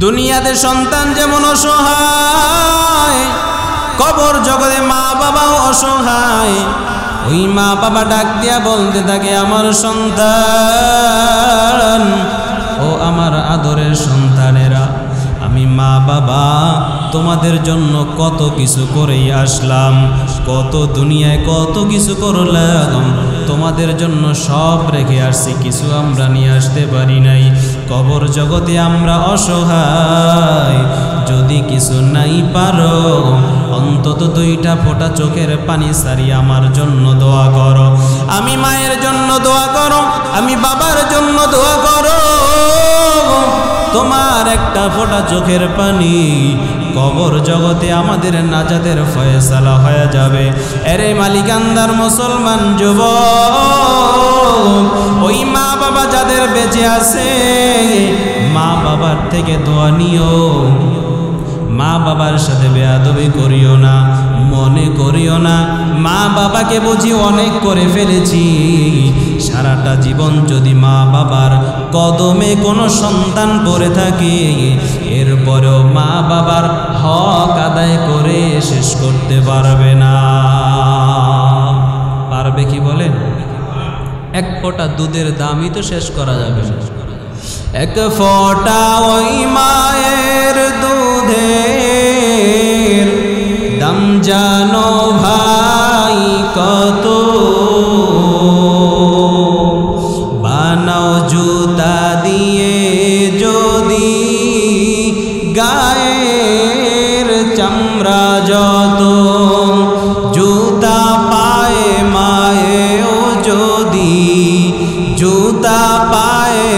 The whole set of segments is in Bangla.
দুনিয়াতে সন্তান যেমন অসহায়, কবর জগতে মা বাবাও অসহায়। ওই মা বাবা ডাক দিয়া বলতে থাকে, আমার সন্তান, ও আমার আদরের সন্তানেরা, আমি মা বাবা তোমাদের জন্য কত কিছু করেই আসলাম, কত দুনিয়ায় কত কিছু করলাম, তোমাদের জন্য সব রেখে আসছি, কিছু আমরা নিয়ে আসতে পারি নাই। কবর জগতে আমরা অসহায়, যদি কিছু নাই পারো অন্তত দুইটা ফোঁটা চোখের পানি সারি আমার জন্য দোয়া করো। আমি মায়ের জন্য দোয়া করো, আমি বাবার জন্য দোয়া করো। তোমার একটা ফোঁটা চোখের পানি কবর জগতে আমাদের নাজাতের ফয়সালা হয়ে যাবে। এরে মালিকান্দার মুসলমান যুবক, ওই মা বাবা যাদের বেঁচে আছে, মা বাবার থেকে দোয়া নিও। মা বাবার সাথে বেয়াদবি করিও না, মনে করিও না মা বাবাকে বুঝি অনেক করে ফেলেছি। সারাটা জীবন যদি মা বাবার কদমে কোনো সন্তান পড়ে থাকে, এরপরেও মা বাবার হক আদায় করে শেষ করতে পারবে না। পারবে কি বলেন? এক ফোঁটা দুধের দামই তো শেষ করা যাবে না। এক ফোঁটা ওই মায়ের দুধের দাম জানো ভাই কত, বানাও জুতা দিয়ে যদি গায়ের চামড়া যত, জুতা পায়ে মায়েও যদি, জুতা পায়ে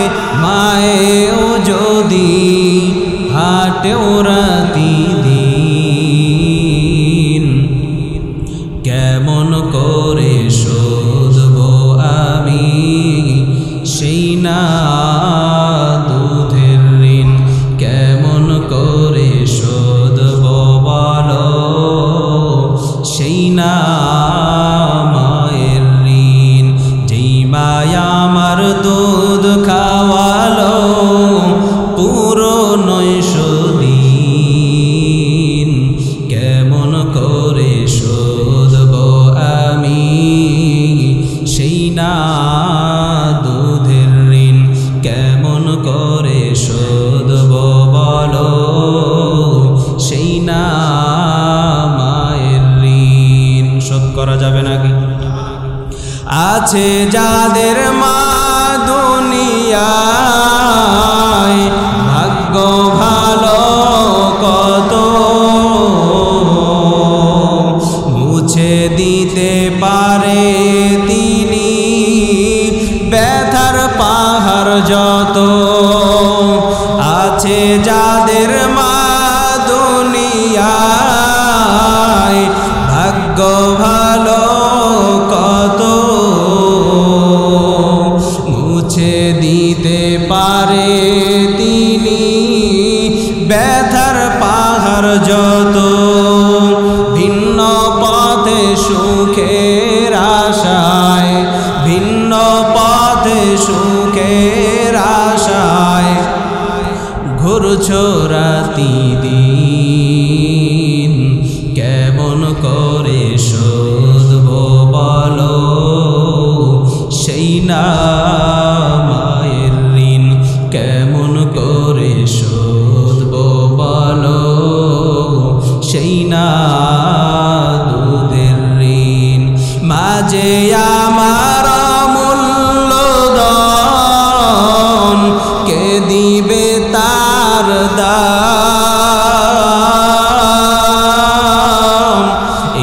মায়েও যদি হাটেও রাতি দিন, কেমন করে শোধবো আমি সেই না দুধের ঋণ, কেমন করে শোধবো বলো সেই না মায়ের ঋণ। যেই মায়া আমার দুধ খাওয়ালো পুরো 900 দিন, কেমন করে শোধবো আমি সেই না দুধের ঋণ, কেমন করে শোধবো বলো সেই না মায়ের ঋণ। শোধ করা যাবে নাকি? আছে যাদের মা দুনিয়ায় ভাগ্য ভালো কত, মুছে দিতে পারে তিনি ব্যথার পাহাড় যত। আছে যাদের মা দুনিয়ায় ভাগ্য ভালো কত, মুছে দিতে পারে তিনি ব্যথার পাহাড় যত। ভিন্ন পথে সুখের আশায়, ভিন্ন পথে সুখের আশায় ঘুরছো রাতি দিন, কেমন করে শোধবো বলো সেই না মায়ের ঋণ, কেমন করে শোধবো বলো সেই না দুধের ঋণ। মাঝে আমার মূল্যধন কে দিবে তার দাম,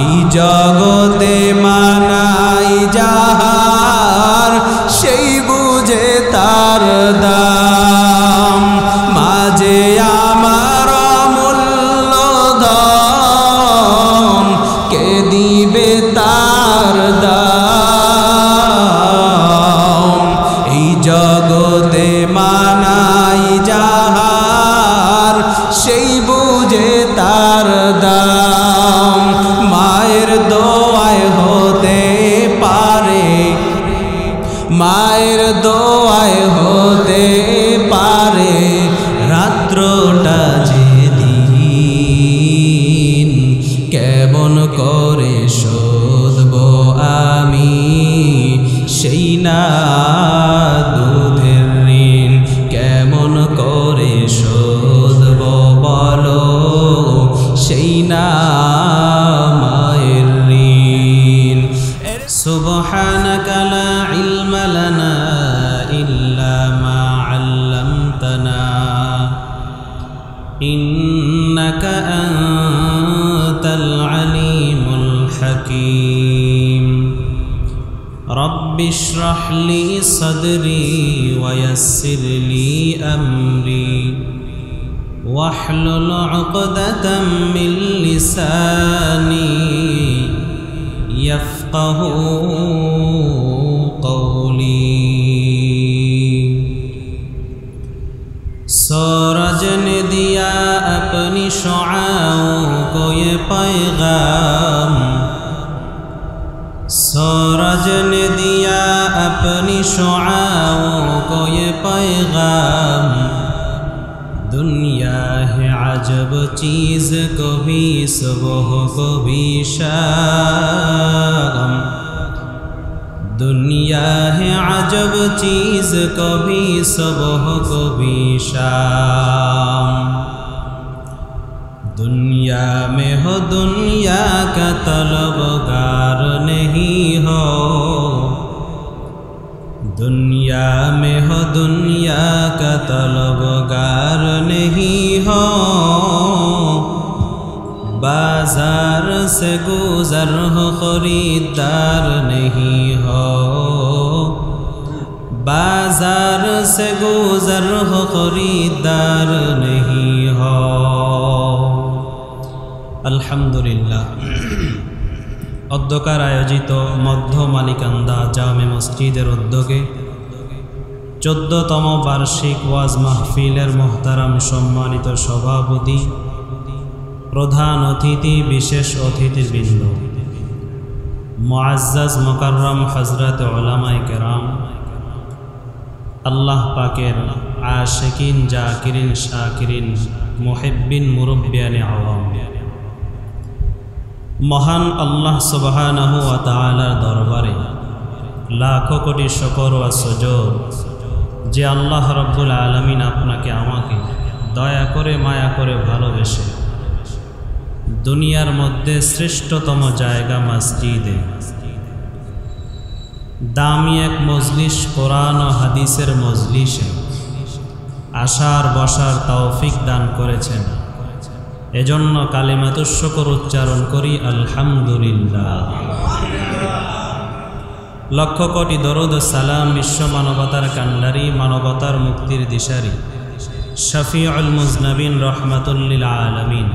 এই জগতে মানাই যাহার সেই বুঝে তার দাম। মাঝে আমার মূল্যধন কে দিবে তার দাম, এই জগতে মানাই যাহার সেই বুঝে তার দাম। মায়ের দোয়ায় হতে পারে, মায়ের দোয়ায় হতে পারে রাত্র কতটা যেদিন কেমন করে শোধব আমি সেই না দুধের ঋণ কেমন করে শোধব বলো সেই না মায়ের ঋণ সুবহানাকা লা ইলমা লানা ইল্লা মা আল্লামতানা ইন্নাকা আনতাল আলিমুল হাকীম রব্বি ইশরাহ লি সাদরি ওয়া ইয়াসসির লি আমরি واحلل عقدة من لساني يفقهوا قولي सूरज ने दिया अपनी शुआओं को ये पैगाम सूरज ने दिया अपनी शुआओं को ये पैगाम दुनिया है अजब चीज़ कभी सुबह कभी शाम दुनिया है अजब चीज़ कभी सुबह कभी शाम दुनिया में हो दुनिया का तलबगार नहीं हो दुनिया में हो दुनिया का तलबगार नहीं हो बाजार से गुजर हो खरीदार नहीं हो बाजार से गुजर हो खरीदार नहीं हो अल्हम्दुलिल्लाह অধ্যকার আয়োজিত মধ্য মালিকান্দা জামে মসজিদের উদ্যোগে 14তম বার্ষিক ওয়াজ মাহফিলের মোহতারাম সম্মানিত সভাপতি প্রধান অতিথি বিশেষ অতিথিবৃন্দ মুআজ্জাজ মুকাররম হযরত উলামায়ে কেরাম আল্লাহ পাকের আশিকিন জাকিরিন শাকিরিন মুহিব্বিন মুরব্বিয়ানে আওয়াম মহান আল্লাহ সুবহানাহু ওয়া তাআলার দরবারে লাখো কোটি শুকর ওয়া সুজুদ যে আল্লাহ রাব্বুল আলামিন আপনাকে আমাকে দয়া করে মায়া করে ভালোবেসে দুনিয়ার মধ্যে শ্রেষ্ঠতম জায়গা মসজিদে দামি এক মজলিস কোরআন ও হাদিসের মজলিসে আসার বসার তৌফিক দান করেছেন এজন্য কালিমাতুশ শুকর উচ্চারণ করি আলহামদুলিল্লাহ লক্ষ কোটি দরুদ ও সালাম বিশ্ব মানবতার কান্ডারি মানবতার মুক্তির দিশারি শফিউল মুজনবিন রহমাতুল লিল আলামিন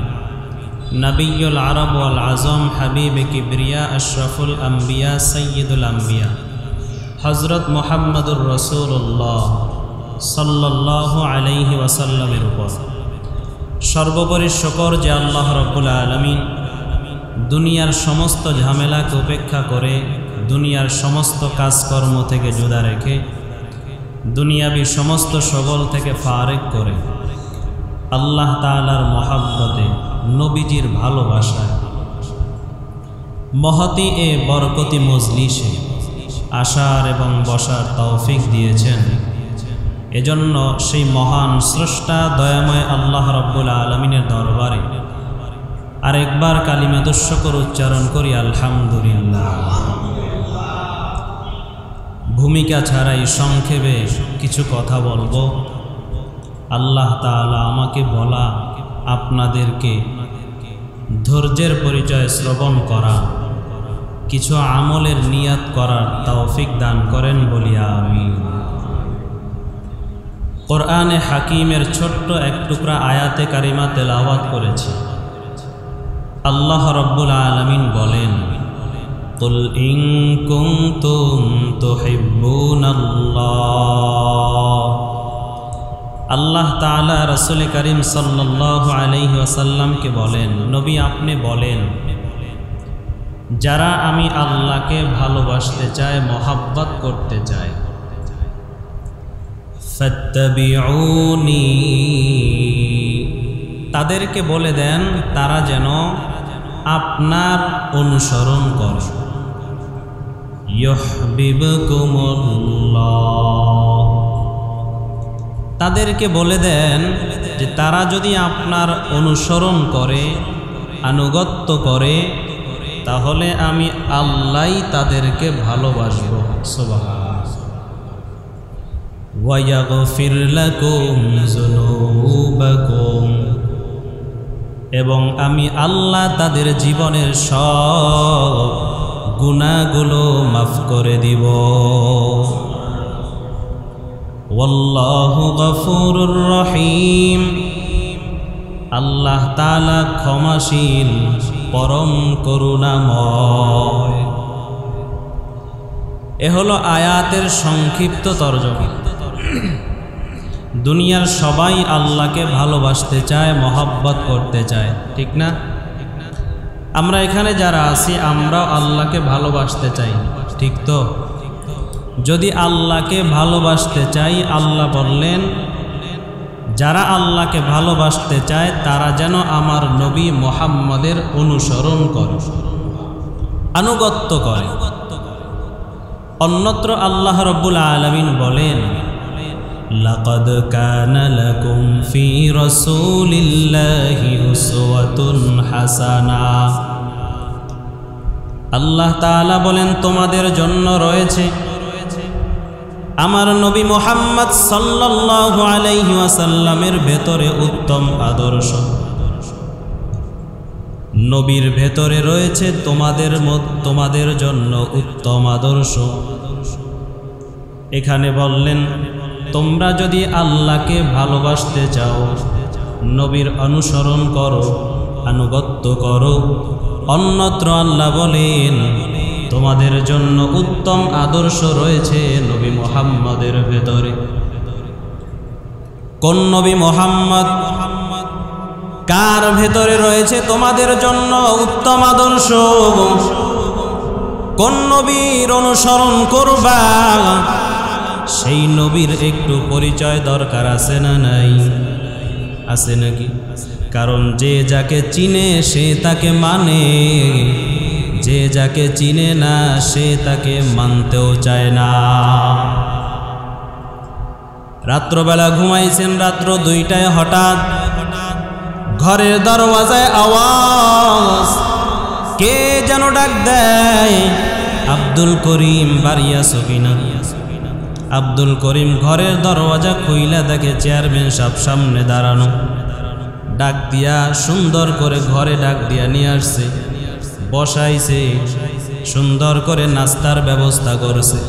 নবিয়ুল আরব ওয়াল আজম হাবিব কিবরিয়া আশরাফুল আম্বিয়া সাইয়্যিদুল আম্বিয়া হযরত মুহাম্মদুর রাসূলুল্লাহ সাল্লাল্লাহু আলাইহি ওয়াসাল্লামের উপর সর্বোপরি শুকর যে আল্লাহ রাব্বুল আলামিন দুনিয়ার সমস্ত ঝামেলাকে উপেক্ষা করে দুনিয়ার সমস্ত কাজকর্ম থেকে জুদা রেখে দুনিয়াবি সমস্ত সগল থেকে ফারেক করে আল্লাহ তাআলার মহাব্বতে নবীজির ভালোবাসায় মহতি এ বরকতি মজলিসে আসার এবং বসার তৌফিক দিয়েছেন এজন্য সেই মহান স্রষ্টা দয়াময় আল্লাহ রাব্বুল আলামিনের দরবারে আরেকবার কালিমাতুশ শুকর উচ্চারণ করি আলহামদুলিল্লাহ ভূমিকা ছাড়াই সংক্ষেপে কিছু কথা বলবো আল্লাহ তাআলা আমাকে বলা আপনাদেরকে ধৈর্যের পরিচয় শ্রবণ করা কিছু আমলের নিয়াত করার তৌফিক দান করেন বলি আমিন কোরআনে হাকিমের ছোট্ট এক টুকরা আয়াতে কারিমা তেলাওয়াত করেছি আল্লাহ রাব্বুল আলামিন বলেন কুল ইন কুনতুম তুহিব্বুনাল্লাহ আল্লাহ তাআলা রাসূল করিম সাল্লাল্লাহু আলাইহি ওয়াসাল্লামকে বলেন নবী আপনি বলেন যারা আমি আল্লাহকে ভালোবাসতে চাই মহব্বত করতে চাই ফাত্তাবিউনি তাদেরকে বলে দেন তারা যেন আপনার অনুসরণ করে। ইউহিব্বুকুমুল্লাহ, তাদেরকে বলে দেন যে তারা যদি আপনার অনুসরণ করে, আনুগত্য করে, তাহলে আমি আল্লাহই তাদেরকে ভালোবাসব। সুবহানাল্লাহ। ওয়া ইয়াগফির লাকুম যুনুবাকুম, এবং আমি আল্লাহ তাদের জীবনের সব গুনাহগুলো মাফ করে দিব। ওয়াল্লাহু গফুরুর রহিম, আল্লাহ তাআলা ক্ষমাশীল, পরম করুণাময়। এ হলো আয়াতের সংক্ষিপ্ত তরজমা। দুনিয়ার সবাই আল্লাহকে ভালোবাসতে চায়, মহব্বত করতে চায়, ঠিক না? আমরা এখানে যারা আছি আমরাও আল্লাহকে ভালোবাসতে চাই, ঠিক তো? যদি আল্লাহকে ভালোবাসতে চাই, আল্লাহ বললেন যারা আল্লাহকে ভালোবাসতে চায় তারা যেন আমার নবী মুহাম্মদের অনুসরণ করে, আনুগত্য করে। অন্যত্র আল্লাহ রাব্বুল আলামিন বলেন, লাকাদ কানা লাকুম ফি রাসূলিল্লাহি উসওয়াতুন হাসানাহ। আল্লাহ তাআলা বলেন তোমাদের জন্য রয়েছে আমার নবী মুহাম্মদ সাল্লাল্লাহু আলাইহি ওয়াসাল্লামের ভেতরে উত্তম আদর্শ। নবীর ভেতরে রয়েছে তোমাদের জন্য উত্তম আদর্শ। এখানে বললেন তোমরা যদি আল্লাহকে ভালোবাসতে চাও, নবীর অনুসরণ করো, আনুগত্য করো। অন্যত্র আল্লাহ বলেন তোমাদের জন্য উত্তম আদর্শ রয়েছে নবী মুহাম্মদের ভেতরে। কোন নবী মুহাম্মদ? কার ভেতরে রয়েছে তোমাদের জন্য উত্তম আদর্শ? কোন নবীর অনুসরণ করবা? সেই নবীর একটু পরিচয় দরকার আছে না নাই? আছে নাকি? কারণ যে যাকে চিনে সে তাকে মানে, যে যাকে চিনে না সে তাকে মানতেও চায় না। রাত্রবেলা ঘুমাইছেন, রাত্র 2টায় হঠাৎ ঘরের দরওয়াজায় আওয়াজ, কে যেন ডাক দেয়, আব্দুল করিম বাড়িয়া সকিনা। আব্দুল করিম ঘরের দরওয়াজা খুইলা দেখে চেয়ারম্যান সাহেব সামনে দাঁড়ানো। ডাক দিয়া সুন্দর করে ঘরে ডাক দিয়া নিয়ে আসছে, বসাইছে, সুন্দর করে নাস্তার ব্যবস্থা করছে।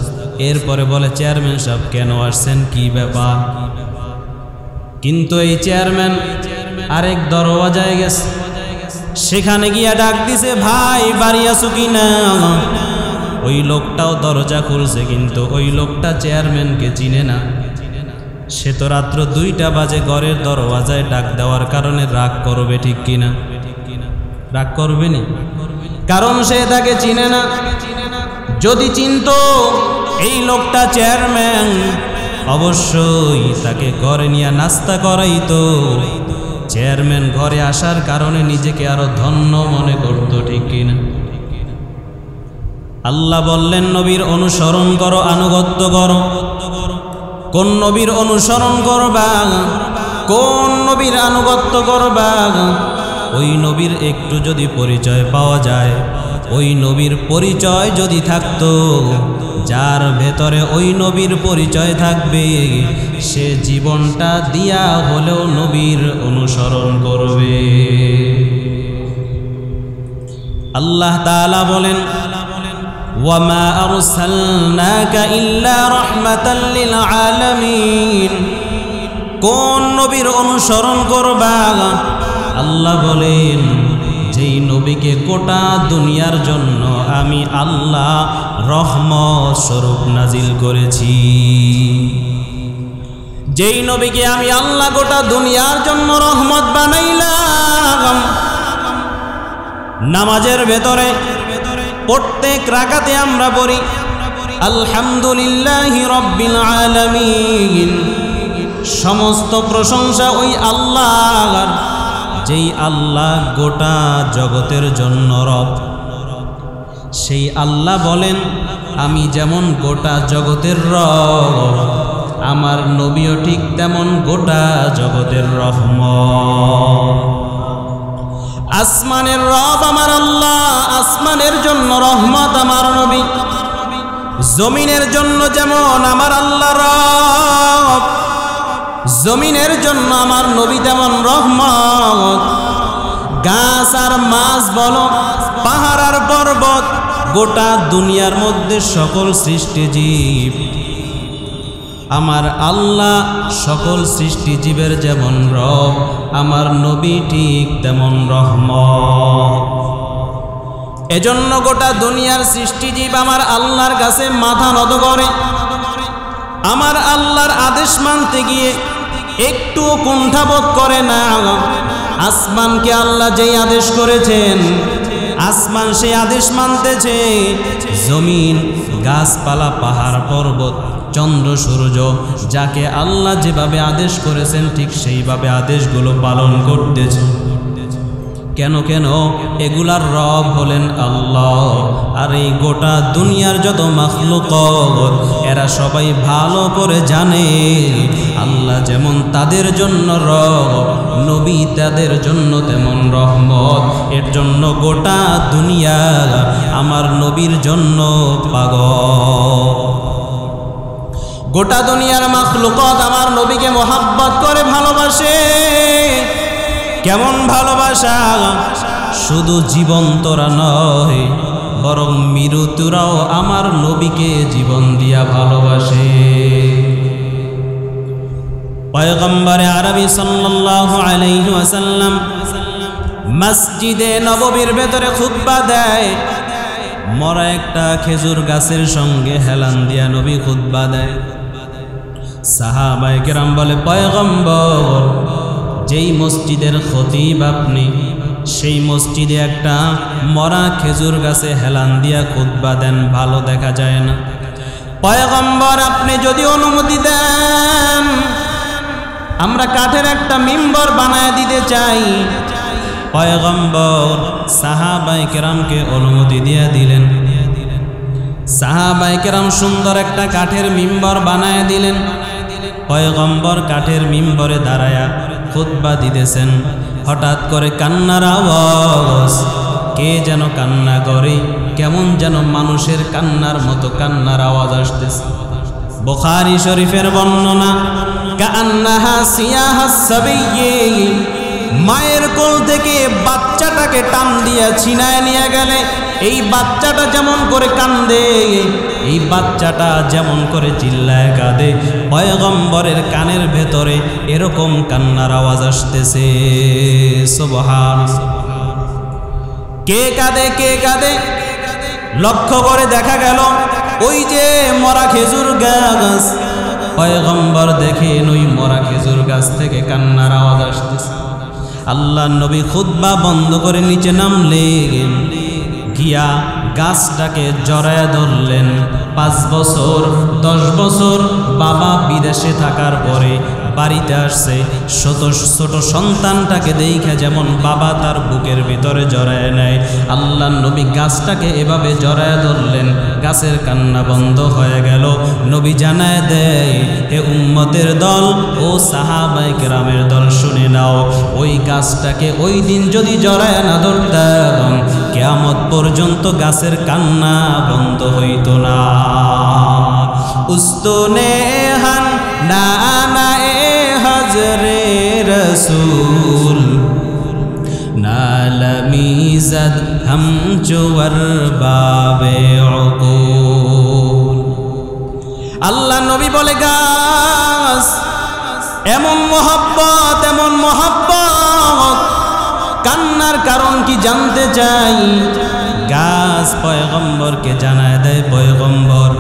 এরপরে বলে চেয়ারম্যান সাহেব কেন আসছেন, কি ব্যাপার? কিন্তু এই চেয়ারম্যান আরেক দরওয়াজায় গেছে, সেখানে গিয়া ডাক দিছে, ভাই বাড়ি আছো কিনা? ওই লোকটাও দরজা খুলছে, কিন্তু ওই লোকটা চেয়ারম্যানকে চিনে না। সে তো রাত্র 2টা বাজে ঘরের দরওয়াজায় ডাক দেওয়ার কারণে রাগ করবে, ঠিক কিনা? রাগ করবে না, কারণ সে তাকে চিনে না। যদি চিনতো এই লোকটা চেয়ারম্যান, অবশ্যই তাকে ঘরে নিয়ে নাস্তা করাইতো। চেয়ারম্যান ঘরে আসার কারণে নিজেকে আরো ধন্য মনে করতো, ঠিক কিনা? আল্লাহ বললেন নবীর অনুসরণ করো, আনুগত্য করো। কোন নবীর অনুসরণ করবা? কোন নবীর আনুগত্য করবা? ওই নবীর একটু যদি পরিচয় পাওয়া যায়, ওই নবীর পরিচয় যদি থাকতো, যার ভেতরে ওই নবীর পরিচয় থাকবে সে জীবনটা দিয়া হলেও নবীর অনুসরণ করবে। আল্লাহ তাআলা বলেন, ওয়ামা আরসালনাকা ইল্লা রাহমাতাল লিল আলামিন। কোন নবীর অনুসরণ করবা? আল্লাহ বলেন যেই নবীকে গোটা দুনিয়ার জন্য আমি আল্লাহ রহমত স্বরূপ নাজিল করেছি, যেই নবীকে আমি আল্লাহ গোটা দুনিয়ার জন্য রহমত বানাইলাম। নামাজের ভেতরে প্রত্যেক রাকাতে আমরা পড়ি আলহামদুলিল্লাহি রাব্বিল আলামিন। সমস্ত প্রশংসা ওই আল্লাহর যেই আল্লাহ গোটা জগতের জন্য রব, সেই আল্লাহ বলেন আমি যেমন গোটা জগতের রব, আমার নবীও ঠিক তেমন গোটা জগতের রহমত। আসমানের রব আমার আল্লাহ, আসমানের জন্য রহমত আমার নবী। জমিনের জন্য যেমন আমার আল্লাহ রব, জমিনের জন্য আমার নবী তেমন রহমত। গাছ আর মাছ বলো, পাহাড় আর পর্বত, গোটা দুনিয়ার মধ্যে সকল সৃষ্টিজীব আমার আল্লাহ, সকল সৃষ্টিজীবের যেমন রব, আমার নবী ঠিক তেমন রহমত। এজন্য গোটা দুনিয়ার সৃষ্টিজীব আমার আল্লাহর কাছে মাথা নত করে। আমার আল্লাহর আদেশ মানতে গিয়ে একটুও কুণ্ঠাবোধ করে না। আসমানকে আল্লাহ যেই আদেশ করেছেন, আসমান সেই আদেশ মানতেছে। জমিন, গাছপালা, পাহাড় পর্বত, চন্দ্র সূর্য, যাকে আল্লাহ যেভাবে আদেশ করেছেন ঠিক সেইভাবে আদেশগুলো পালন করতেছে। কেন কেন? এগুলার রব হলেন আল্লাহ। আর এই গোটা দুনিয়ার যত মাখলুকাত এরা সবাই ভালো করে জানে আল্লাহ যেমন তাদের জন্য রব, নবী তাদের জন্য তেমন রহমত। এর জন্য গোটা দুনিয়া আমার নবীর জন্য পাগল। গোটা দুনিয়ার মাখলুকাত আমার নবীকে মোহাব্বত করে ভালোবাসে। কেমন ভালোবাসা! শুধু জীবন্তরা নয়, বরং মৃতরাও আমার নবীকে জীবন দিয়া ভালোবাসে। পয়গম্বরে আরবি সাল্লাল্লাহু আলাইহি ওয়াসাল্লাম মসজিদে নববীর ভেতরে খুতবা দেয়। মরা একটা খেজুর গাছের সঙ্গে হেলান দিয়া নবী খুতবা দেয়। সাহাবায়ে কেরাম বলে, পয়গম্বর, যেই মসজিদের খতিব আপনি, সেই মসজিদে একটা মরা খেজুর গাছে হেলান দিয়া খুতবা দেন, ভালো দেখা যায় না। পয়গম্বর, আপনি যদি অনুমতি দেন আমরা কাঠের একটা মিম্বর বানায় দিতে চাই। পয়গম্বর সাহাবায়ে কেরামকে অনুমতি দিয়ে দিলেন। সাহাবায়ে কেরাম সুন্দর একটা কাঠের মিম্বর বানায় দিলেন। পয়গম্বর কাঠের মিম্বরে দাঁড়ায়া খুতবা দিতেছেন। হঠাৎ করে কান্নার আওয়াজ। কে যেন কান্না করে, কেমন যেন মানুষের কান্নার মতো কান্নার আওয়াজ আসতেছে। বুখারী শরীফের বর্ণনা, কান্নাহা সিয়াহাস সাবিয়্যি, মায়ের কোল থেকে বাচ্চাটাকে টান দিয়া ছিনায় নিয়ে গেলে এই বাচ্চাটা যেমন করে কান্দে, এই বাচ্চাটা যেমন করে চিল্লায় কাঁদে, পয়গম্বরের কানের ভেতরে এরকম কান্নার আওয়াজ আসতেছে। সুবহানাল্লাহ। কে কাঁদে, কে কাঁদে? লক্ষ্য করে দেখা গেল ওই যে মরা খেজুর গাছ। পয়গম্বর দেখেন ওই মরা খেজুর গাছ থেকে কান্নার আওয়াজ আসতেছে। আল্লাহ নবী খুতবা বন্ধ করে নিচে নামলেন, গিয়া গাছটাকে জড়ায়া ধরলেন। 5 বছর 10 বছর বাবা বিদেশে থাকার পরে বাড়িতে আসছে, ছোট সন্তানটাকে দেখে যেমন বাবা তার বুকের ভিতরে জড়ায় নেয়, আল্লাহ নবী গাছটাকে এভাবে জড়ায় ধরলেন। গাছের কান্না বন্ধ হয়ে গেল। নবী জানায় দেয়, হে উম্মতের দল ও সাহাবায়ে কেরামের দল, শুনে নাও, ওই গাছটাকে ওই দিন যদি জড়ায় না ধরতাম কিয়ামত পর্যন্ত গাছের কান্না বন্ধ হইত না। উস্তনে হান নানায়ে হজরে রসূল নালমিজদ হাম চুয়ার বাবে উকুল। আল্লাহ নবী বলে, গাছ এমন মহব্বত, এমন মহব্বত, কান্নার কারণ কি জানতে চাই? গাছ পয়গম্বরকে জানায় দেয়, পয়গম্বর,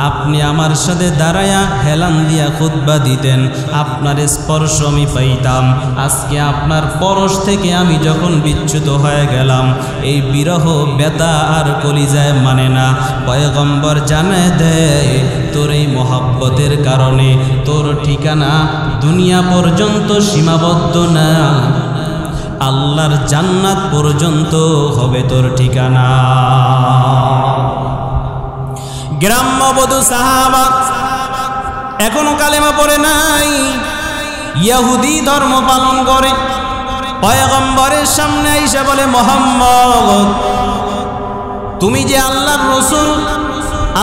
আপনি আমার সাথে দাঁড়ায়া হেলান দিয়া খুতবা দিতেন, আপনার স্পর্শ আমি পাইতাম। আজকে আপনার পরশ থেকে আমি যখন বিচ্যুত হয়ে গেলাম, এই বিরহ ব্যথা আর কলিজায় মানে না। পয়গম্বর জানায় দেয়, তোর এই মহব্বতের কারণে তোর ঠিকানা দুনিয়া পর্যন্ত সীমাবদ্ধ না, আল্লাহর জান্নাত পর্যন্ত হবে তোর ঠিকানা। গ্রাম্যবধূ সাহাবা এখনো কালেমা পড়ে নাই, ইহুদি ধর্ম পালন করে। পয়গম্বরের সামনে আইসা বলে, মুহাম্মদ তুমি যে আল্লাহর রাসূল,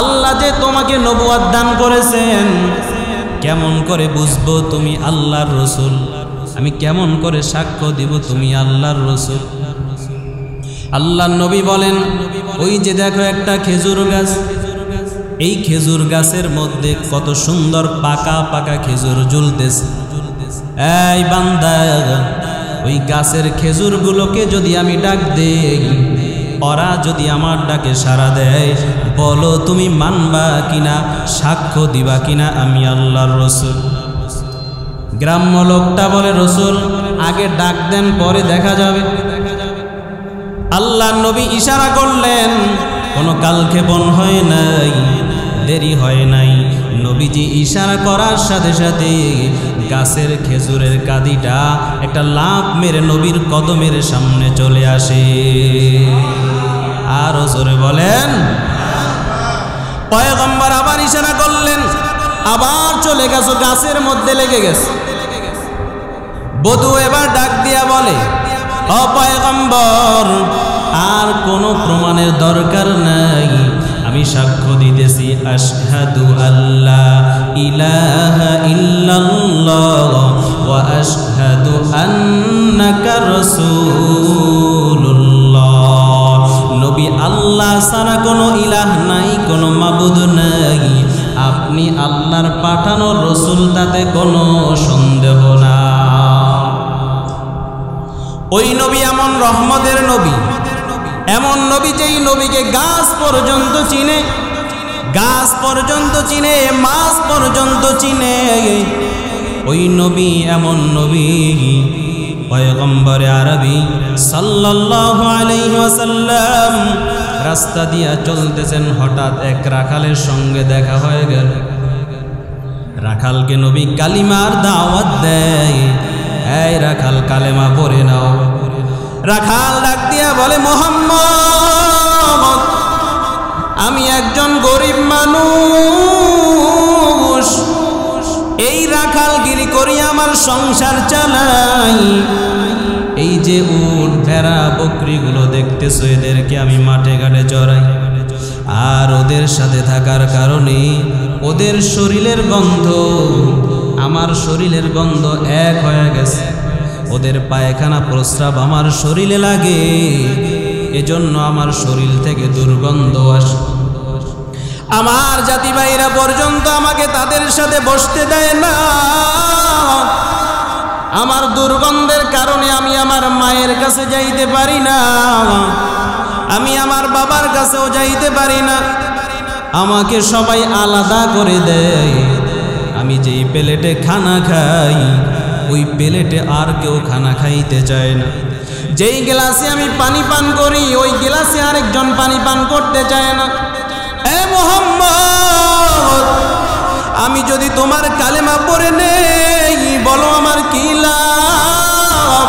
আল্লাহ যে তোমাকে নবুয়ত দান করেছেন, কেমন করে বুঝবো তুমি আল্লাহর রাসূল? আমি কেমন করে সাক্ষ্য দিব তুমি আল্লাহর রাসূল? আল্লাহর নবী বলেন, ওই যে দেখো একটা খেজুর গাছ, এই খেজুর গাছের মধ্যে কত সুন্দর পাকা পাকা খেজুর ঝুলতেছে। এই বান্দা, ওই গাছের খেজুরগুলোকে যদি আমি ডাক দেই, ওরা যদি আমার ডাকে সাড়া দেয়, বলো তুমি মানবা কিনা, সাক্ষ্য দিবা কিনা আমি আল্লাহর রাসূল? গ্রাম্য লোকটা বলে, রাসূল আগে ডাক দেন, পরে দেখা যাবে। আল্লাহর নবী ইশারা করলেন, কোনো কালক্ষেপণ হয় নাই, দেরি হয় নাই। নবীজি ইশারা করার সাথে সাথে গাছের খেজুরের কাঁদিটা একটা লাফ মেরে নবীর কদমের সামনে চলে আসে। আর জোরে বলেন। পয়গম্বর আবার ইশারা করলেন, আবার চলে গেছে, গাছের মধ্যে লেগে গেছে। বধূ এবার ডাক দিয়া বলে, ও পয়গম্বর, আর কোনো প্রমাণের দরকার নাই, আমি সাক্ষ্য দিতেছি, আশহাদু আল্লা ইলাহা ইল্লাল্লাহ ওয়া আশহাদু আন্নাকা রাসূলুল্লাহ। নবী, আল্লাহ ছাড়া কোনো ইলাহ নাই, কোনো মাবুদ নাই, আপনি আল্লাহর পাঠানো রাসূল, তাতে কোনো সন্দেহ না। ওই নবী এমন রহমতের নবী, এমন নবী যেই নবীকে গাছ পর্যন্ত চিনে, গাছ পর্যন্ত চিনে, মাছ পর্যন্ত চিনে। ওই নবী এমন নবী, পয়গম্বরে আরবি সাল্লাল্লাহু আলাইহি ওয়াসাল্লাম রাস্তা দিয়া চলতেছেন, হঠাৎ এক রাখালের সঙ্গে দেখা হয়ে গেল। রাখালকে নবী কালিমার দাওয়াত দেয়, এই রাখাল কালেমা পড়ে নাও। রাখাল ডাক দিয়া বলে, মুহাম্মদ আমি একজন গরিব মানুষ, এই রাখালগিরি করি আমার সংসার চালাই। এই যে উট ভেড়া বকরিগুলো দেখতেছো, এদেরকে আমি মাঠে ঘাটে চড়াই, আর ওদের সাথে থাকার কারণে ওদের শরীরের গন্ধ আমার শরীরের গন্ধ এক হয়ে গেছে। ওদের পায়খানা প্রস্রাব আমার শরীরে লাগে, এজন্য আমার শরীর থেকে দুর্গন্ধ আসে। আমার জাতি ভাইরা পর্যন্ত আমাকে তাদের সাথে বসতে দেয় না। আমার দুর্গন্ধের কারণে আমি আমার মায়ের কাছে যাইতে পারি না, আমি আমার বাবার কাছেও যাইতে পারি না। আমাকে সবাই আলাদা করে দেয়। আমি যেই প্লেটে খানা খাই, ওই প্লেটে আর কেউ খানা খাইতে চায় না। যেই গ্লাসে আমি পানি পান করি, ওই গ্লাসে আরেকজন পানি পান করতে চায় না। এ মুহাম্মদ, আমি যদি তোমার কালেমা পড়ে নেই, বলো আমার কি লাভ?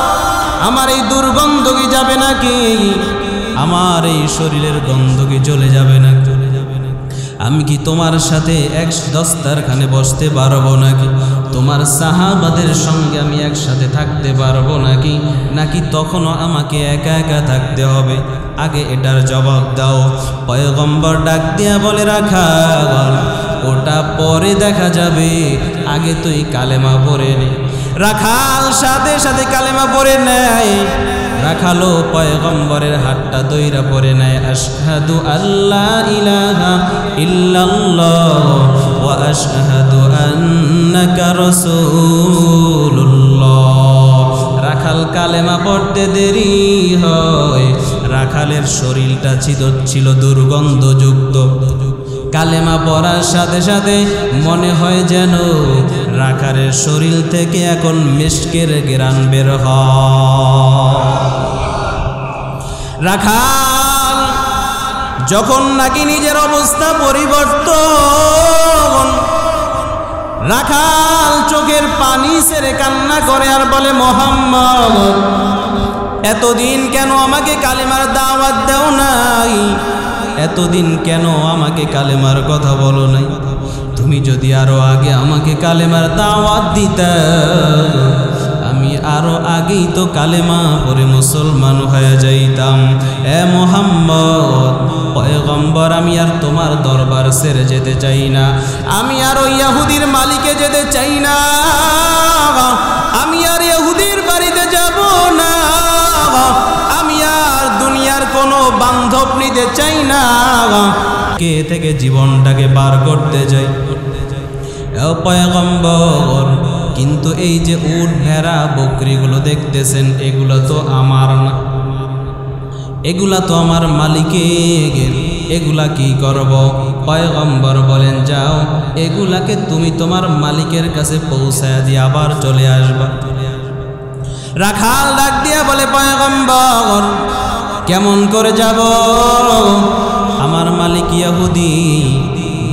আমার এই দুর্গন্ধ কি যাবে নাকি? আমার এই শরীরের গন্ধ কি চলে যাবে না? আমি কি তোমার সাথে এক দস্তারখানে বসতে পারবো নাকি? তোমার সাহাবাদের সঙ্গে আমি একসাথে থাকতে পারবো নাকি? নাকি তখনও আমাকে একা একা থাকতে হবে? আগে এটার জবাব দাও। পয়গম্বর ডাক দিয়া বলে, রাখাল ওটা পরে দেখা যাবে, আগে তুই কালেমা পড়ে নে। রাখাল সাথে সাথে কালেমা পড়ে নেয়। রাখালো পয়গম্বরের হাতটা দইরা পড়ে নেয়, আশহাদু আল্লা ইলাহা ইল্লাল্লাহ ওয়া আশহাদু আন্নাকা রাসূলুল্লাহ। রাখাল কালেমা পড়তে দেরি হয়। রাখালের শরীরটা ছিল দুর্গন্ধযুক্ত। কালেমা পড়ার সাথে সাথে মনে হয় যেন রাখালের শরীর থেকে এখন মিশকের ঘ্রাণ বের হয়। রাখাল যখন নাকি নিজের অবস্থা পরিবর্তন, রাখাল চোখের পানি ছেড়ে কান্না করে আর বলে, মুহাম্মদ এতদিন কেন আমাকে কালেমার দাওয়াত দাও নাই? এতদিন কেন আমাকে কালেমার কথা বলো নাই? তুমি যদি আরো আগে আমাকে কালেমার দাওয়াত দিতে, আমি আরো আগেই তো কালেমা পড়ে মুসলমান হয়ে যাইতাম। এ মুহাম্মদ পয়গম্বর, আমি আর তোমার দরবার ছেড়ে যেতে চাই না। আমি আর ওই ইহুদির মালিকে যেতে চাই না। আমি আর ইহুদির বাড়িতে যাব না। আমি আর দুনিয়ার কোনো বান্ধব নিতে চাই না। কে থেকে জীবনটাকে বার করতে চাই। ও পয়গম্বর, কিন্তু এই যে উট ভেড়া বকরিগুলো দেখতেছেন, এগুলো তো আমার না, এগুলা তো আমার মালিকের। এগুলা কি করব? পয়গম্বর বলেন, যাও এগুলাকে তুমি তোমার মালিকের কাছে পৌঁছায় দিয়ে আবার চলে আসবা। রাখাল ডাক দিয়া বলে, পয়গম্বর কেমন করে যাব? আমার মালিক ইহুদি,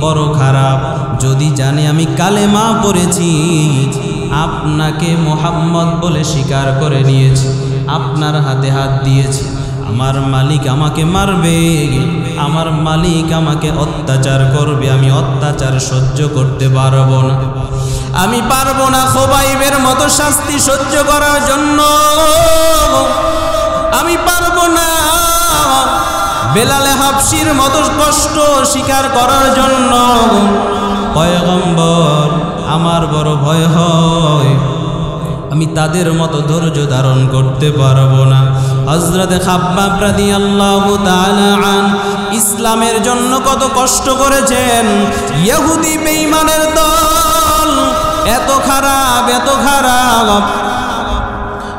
বড় খারাপ। যদি জানে আমি কালেমা পড়েছি, আপনাকে মুহাম্মদ বলে স্বীকার করে নিয়েছি, আপনার হাতে হাত দিয়েছি, আমার মালিক আমাকে মারবে, আমার মালিক আমাকে অত্যাচার করবে। আমি অত্যাচার সহ্য করতে পারবো না। আমি পারবো না খোবাইবের মতো শাস্তি সহ্য করার জন্য। আমি পারবো না বেলালে হাবশির মতো কষ্ট স্বীকার করার জন্য। পয়গম্বর, আমার বড় ভয় হয়, আমি তাদের মতো ধৈর্য ধারণ করতে পারবো না। হযরতে খাব্বাব রাদিয়াল্লাহু তাআলা আন ইসলামের জন্য কত কষ্ট করেছেন। ইহুদি বেঈমানের দল এত খারাপ, এত খারাপ।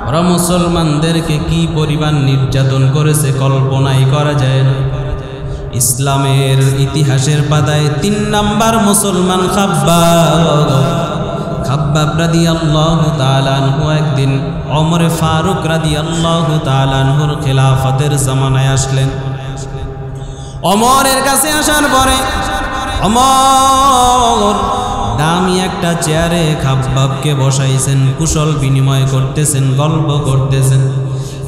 ওরা মুসলমানদেরকে কি পরিমাণ নির্যাতন করেছে কল্পনাই করা যায় না। ইসলামের ইতিহাসের পাতায় 3 নাম্বার মুসলমান খাব্বাব রাদিয়াল্লাহু তাআলা আনহু একদিন ওমর ফারুক রাদিয়াল্লাহু তাআলা আনহুর খেলাফতের জামানায় আসলেন। ওমরের কাছে আসার পরে ওমর দামি একটা চেয়ারে খাব্বাবকে বসাইছেন, কুশল বিনিময় করতেছেন, গল্প করতেছেন।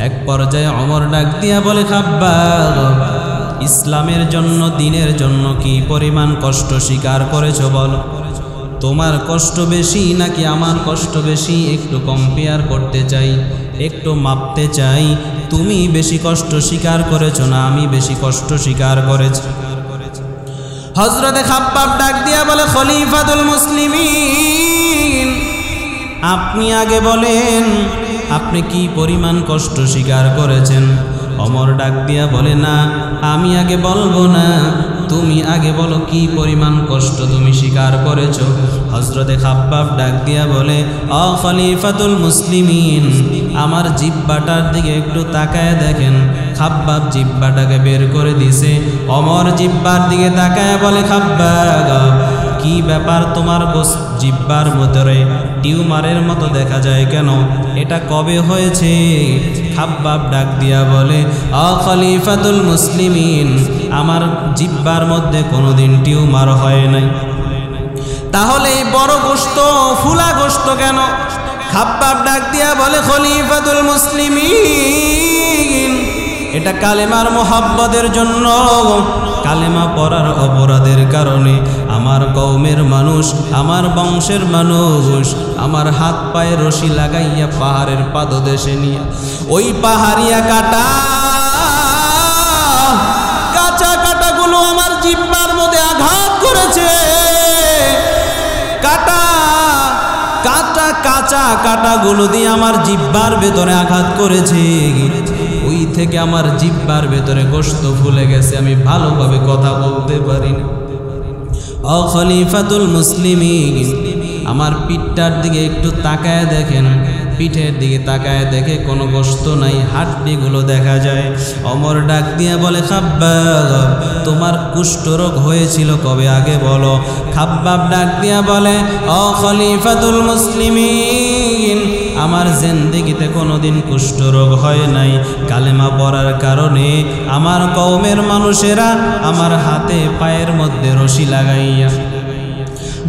এক পর্যায়ে ওমর ডাক দিয়া বলে, খাব্বাব, ইসলামের জন্য, দ্বীনের জন্য কি পরিমাণ কষ্ট স্বীকার করেছো বলো? তোমার কষ্ট বেশি নাকি আমার কষ্ট বেশি? একটু কম্পেয়ার করতে চাই, একটু মাপতে চাই। তুমি বেশি কষ্ট স্বীকার করেছো না আমি বেশি কষ্ট স্বীকার করেছি? হযরতে খাব্বাব ডাক দিয়া বলে, খলিফাতুল মুসলিমিন, আপনি আগে বলেন আপনি কি পরিমাণ কষ্ট স্বীকার করেছেন? ওমর ডাক দিয়া বলে, না আমি আগে বলবো না, তুমি আগে বলো কি পরিমাণ কষ্ট তুমি স্বীকার করেছো। হযরতে খাব্বাব ডাক দিয়া বলে, ও খলিফাতুল মুসলিমিন, আমার জিহ্বাটার দিকে একটু তাকায় দেখেন। খাব্বাব জিহ্বাটাকে বের করে দিছে। ওমর জিহ্বার দিকে তাকায় বলে, খাব্বাব কি ব্যাপার, তোমার জিহ্বার ভিতরে টিউমারের মতো দেখা যায় কেন? এটা কবে হয়েছে? খাব্বাব ডাক দিয়া বলে, ও খলিফাতুল মুসলিমিন, আমার জিহ্বার মধ্যে কোনোদিন টিউমার হয় নাই। তাহলে এই বড় গোশত, ফুলা গোশত কেন? খাব্বাব ডাক দিয়া বলে, খলিফাতুল মুসলিমিন, এটা কালেমার মোহাব্বতের জন্য। কালেমা পড়ার অপরাধের কারণে আমার কওমের মানুষ, আমার বংশের মানুষ আমার হাত পায়ে রশি লাগাইয়া পাহাড়ের পাদদেশে নিয়ে ওই পাহাড়িয়া কাঁচা কাঁটাগুলো আমার জিহ্বার মধ্যে আঘাত করেছে। কাঁচা কাঁটাগুলো দিয়ে আমার জিহ্বার ভেতরে আঘাত করেছে। ওই থেকে আমার জিহ্বার ভেতরে গোশত ফুলে গেছে, আমি ভালোভাবে কথা বলতে পারি না। ও খলিফাতুল মুসলিমিন, আমার পিঠটার দিকে একটু তাকায় দেখেন। পিঠের দিকে তাকায় দেখে কোনো গোশত নাই, হাড্ডিগুলো দেখা যায়। ওমর ডাক দিয়ে বলে, খাব্বাব তোমার কুষ্ঠরোগ হয়েছিল কবে আগে বলো? খাব্বাব ডাক দিয়া বলে, ও খলিফাতুল মুসলিমিন, আমার জিন্দেগিতে কোনোদিন কুষ্ঠরোগ হয় নাই। কালেমা পড়ার কারণে আমার কওমের মানুষেরা আমার হাতে পায়ের মধ্যে রশি লাগাইয়া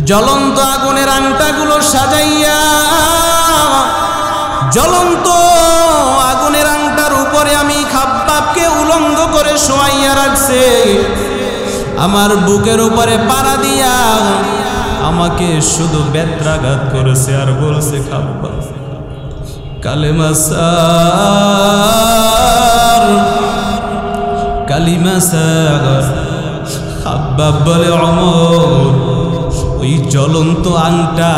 জ্বলন্ত আগুনের আংটাগুলো সাজাইয়া জ্বলন্ত আগুনের আংটার রাখছে, আমার বুকের উপরে পাড়া দিয়া আমাকে শুধু বেত্রাঘাত করেছে আর বলছে খাব্বা কালেমা সার, কালিমা সাগর। খাব্বাব বলে ওমর ওই জ্বলন্ত আংটা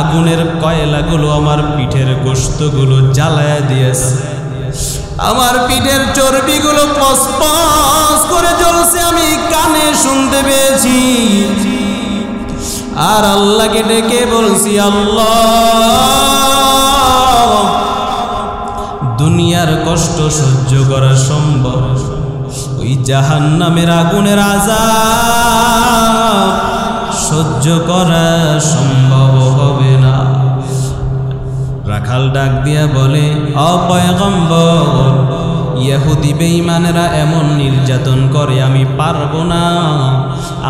আগুনের কয়লাগুলো আমার পিঠের গোশতগুলো জ্বালায় দিয়েছে, আমার পিঠের চর্বিগুলো পসপস করে জ্বলছে, আমি কানে শুনতে পেয়েছি। আর আল্লাহকে ডেকে বলছি, আল্লাহ দুনিয়ার কষ্ট সহ্য করা সম্ভব, ওই জাহান্নামের আগুনের আযাব সহ্য করা সম্ভব হবে না। রাখাল ডাক দিয়া বলে, ও পয়গম্বর, ইহুদি বেঈমানেরা এমন নির্যাতন করে আমি পারবো না,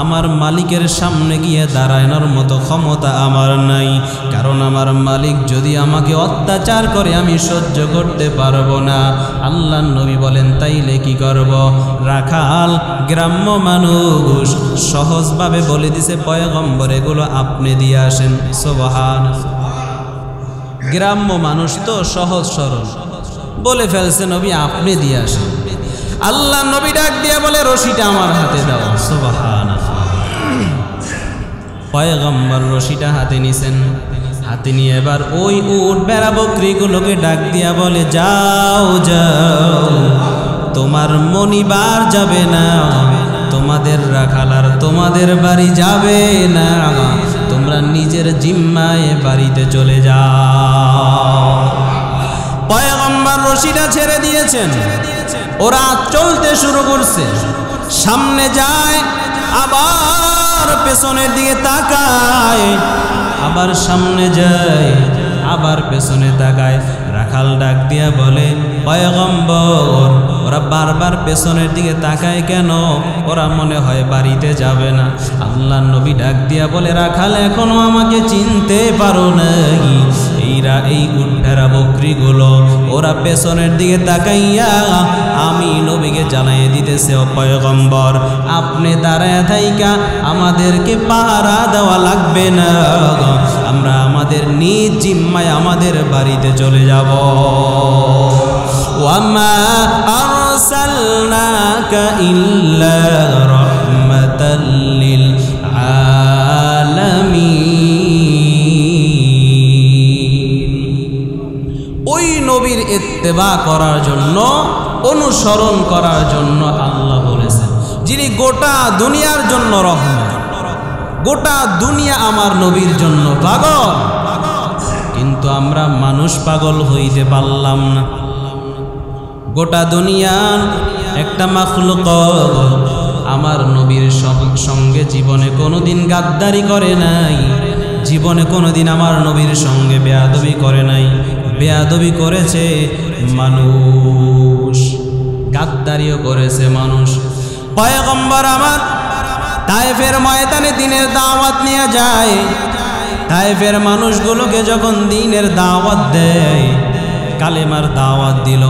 আমার মালিকের সামনে গিয়ে দাঁড়ানোর মতো ক্ষমতা আমার নাই, কারণ আমার মালিক যদি আমাকে অত্যাচার করে আমি সহ্য করতে পারবো না। আল্লাহর নবী বলেন, তাইলে কি করব? রাখাল গ্রাম্য মানুষ সহজভাবে বলে দিছে, পয়গম্বর এগুলো আপনি দিয়ে আসেন। সুবহানাল্লাহ। গ্রাম্য মানুষ তো সহজ সরল, বলে ফেলছে নবী আপনি দিয়ে আসেন। আল্লাহ নবী ডাক দিয়া বলে, রশিটা আমার হাতে দাও। সুবহানাল্লাহ। পয়গম্বর রশিটা হাতে নিছেন, হাতে নিয়ে এবার ওই উট বেড়া বকরিগুলোকে ডাক দিয়া বলে, যাও যাও, তোমার মনিবার যাবে না, তোমাদের রাখাল আর তোমাদের বাড়ি যাবে না, তোমরা নিজের জিম্মায় বাড়িতে চলে যাও। পয়গম্বর রশিটা ছেড়ে দিয়েছেন, ওরা চলতে শুরু করছে, সামনে যায় আবার পেছনের দিকে তাকায়, আবার সামনে যায় আবার পেছনে তাকায়। রাখাল ডাক দিয়া বলে, পয়গম্বর ওরা বারবার পেছনের দিকে তাকায় কেন? ওরা মনে হয় বাড়িতে যাবে না। আল্লাহর নবী ডাক দিয়া বলে, রাখাল এখনো আমাকে চিনতে পারো নাই? এই উট ভেড়া বকরিগুলো ওরা পেছনের দিকে তাকাইয়া আমি নবীকে জানাই দিতেছে, ও পয়গম্বর আপনি দাঁড়ায় থাইকা আমাদেরকে পাহারা দেওয়া লাগবে না, আমরা আমাদের নিজ জিম্মায় আমাদের বাড়িতে চলে যাব। ওয়ামা আরসালনাকা ইল্লা রাহমাতাল লিল আলামিন। ওই নবীর ইত্তেবা করার জন্য, অনুসরণ করার জন্য আল্লাহ বলেছেন, যিনি গোটা দুনিয়ার জন্য রহমত, গোটা দুনিয়া আমার নবীর জন্য পাগল, কিন্তু আমরা মানুষ পাগল হইতে পারলাম না। গোটা দুনিয়ার একটা মাখলুক আমার নবীর সঙ্গে জীবনে কোনোদিন গাদ্দারি করে নাই, জীবনে কোনোদিন আমার নবীর সঙ্গে বেয়াদবি করে নাই। বেয়াদবি করেছে মানুষ, গাদ্দারিও করেছে মানুষ। পয়গম্বর আমার তায়েফের ময়দানে দিনের দাওয়াত নিয়ে যায়, তায়েফের মানুষগুলোকে যখন দিনের দাওয়াত দেয়, কালেমার দাওয়াত দিল,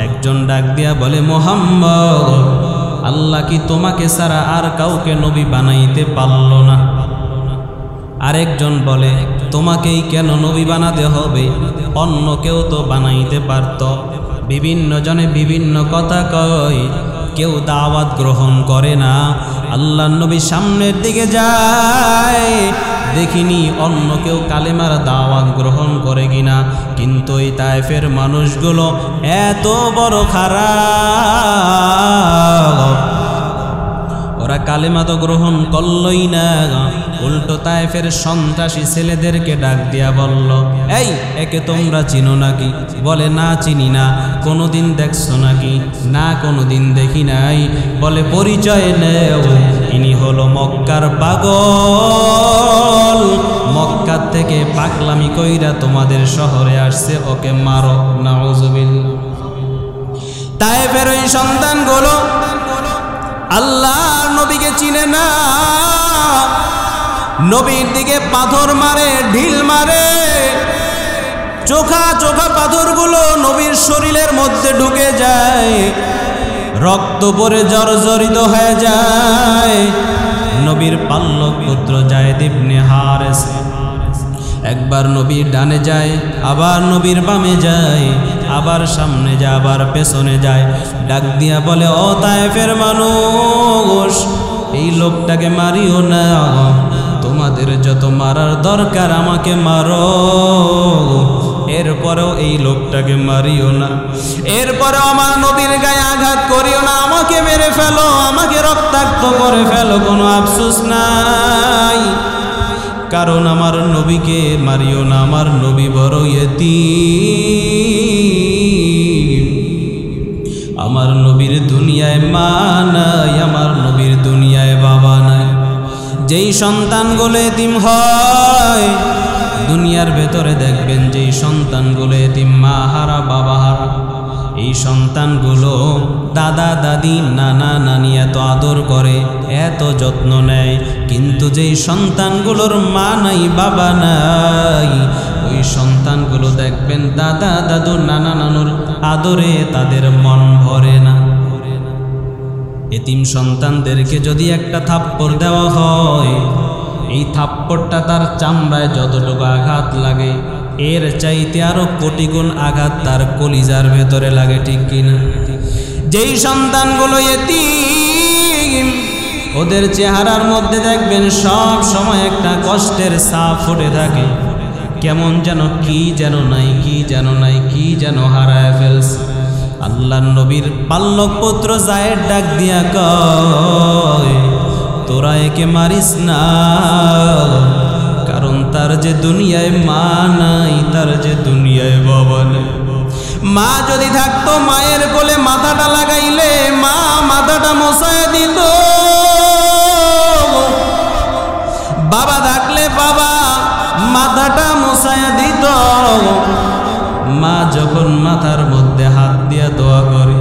একজন ডাক দিয়া বলে, মুহাম্মদ আল্লাহ কি তোমাকে ছাড়া আর কাউকে নবী বানাইতে পারল না? আরেকজন বলে, তোমাকেই কেন নবী বানাতে হবে, অন্য কেউ তো বানাইতে পারত। বিভিন্ন জনে বিভিন্ন কথা কয়, কেউ দাওয়াত গ্রহণ করে না। আল্লাহ নবী সামনের দিকে যায়, দেখিনি অন্য কেউ কালেমার দাওয়াত গ্রহণ করে কিনা, কিন্তু এই তায়েফের মানুষগুলো এত বড় খারাপ, ওরা কালেমা তো গ্রহণ করলই না, উল্টো তায়েফের সন্ত্রাসী ছেলেদেরকে ডাক দিয়া বলল, এই একে তোমরা চিনো নাকি? বলে, না চিনি না। কোনোদিন দেখছো নাকি? না কোনোদিন দেখি নাই। বলে, পরিচয় নেও, ইনি হলো মক্কার পাগল, মক্কা থেকে পাগলামি কইরা তোমাদের শহরে আসছে, ওকে মারো। নাউজুবিল্লাহ। তায়েফের ওই সন্তানগুলো আল্লাহর নবীকে চিনে না, নবীর দিকে পাথর মারে, ঢিল মারে, চোখা চোখা পাথরগুলো নবীর শরীরের মধ্যে ঢুকে যায়, রক্ত পরে জর্জরিত হয়ে যায়। নবীর পাল্লক পুত্র যায়েদ ইবনে হারেস একবার নবীর ডানে যায়, আবার নবীর বামে যায়, আবার সামনে যায়, আবার পেছনে যায়। ডাক দিয়া বলে, ও তায়েফের মানুষ, এই লোকটাকে মারিও না, তোমাদের যত মারার দরকার আমাকে মারো, এরপরেও এই লোকটাকে মারিও না, এরপরেও আমার নবীর গায়ে আঘাত করিও না, আমাকে মেরে ফেলো, আমাকে রক্তাক্ত করে ফেলো, কোনো আফসোস নাই, কারণ আমার নবীকে মারিও না, আমার নবী বড় ইয়তীম, আমার নবীর দুনিয়ায় মা নাই, আমার নবীর দুনিয়ায় বাবা নাই। যেই সন্তানগুলো এতিম হয়, দুনিয়ার ভেতরে দেখবেন যেই সন্তানগুলো এতিম, মা হারা বাবা হারা, এই সন্তানগুলো দাদা দাদি নানা নানি এত আদর করে, এত যত্ন নেয়, কিন্তু যেই সন্তানগুলোর মা নাই বাবা নাই, ওই সন্তানগুলো দেখবেন দাদা দাদু নানা নানুর আদরে তাদের মন ভরে না। এতিম সন্তানদেরকে যদি একটা থাপ্পড় দেওয়া হয়, এই থাপ্পড়টা তার চামড়ায় যতটুকু আঘাত লাগে, এর চাইতে আরো কোটি গুণ আঘাত তার কলিজার ভেতরে লাগে, ঠিক কিনা? যেই সন্তানগুলো এতিম, ওদের চেহারার মধ্যে দেখবেন সব সময় একটা কষ্টের ছাপ ফুটে থাকে, কেমন যেন কি যেন নাই, কি যেন নাই, কি যেন হারায় ফেলছে। আল্লাহর নবীর পাল্লক পুত্র যায়েদ ডাক দিয়া কয়, তোরা একে মারিস না, কারণ তার যে দুনিয়ায় মা নাই, তার যে দুনিয়ায় বাবা নেই। মা যদি থাকতো, মায়ের কোলে মাথাটা লাগাইলে মা মাথাটা মোছায় দিত, বাবা থাকলে বাবা মাথাটা মোছায় দিত। মা যখন মাথার মধ্যে হাত দিয়া দোয়া করে,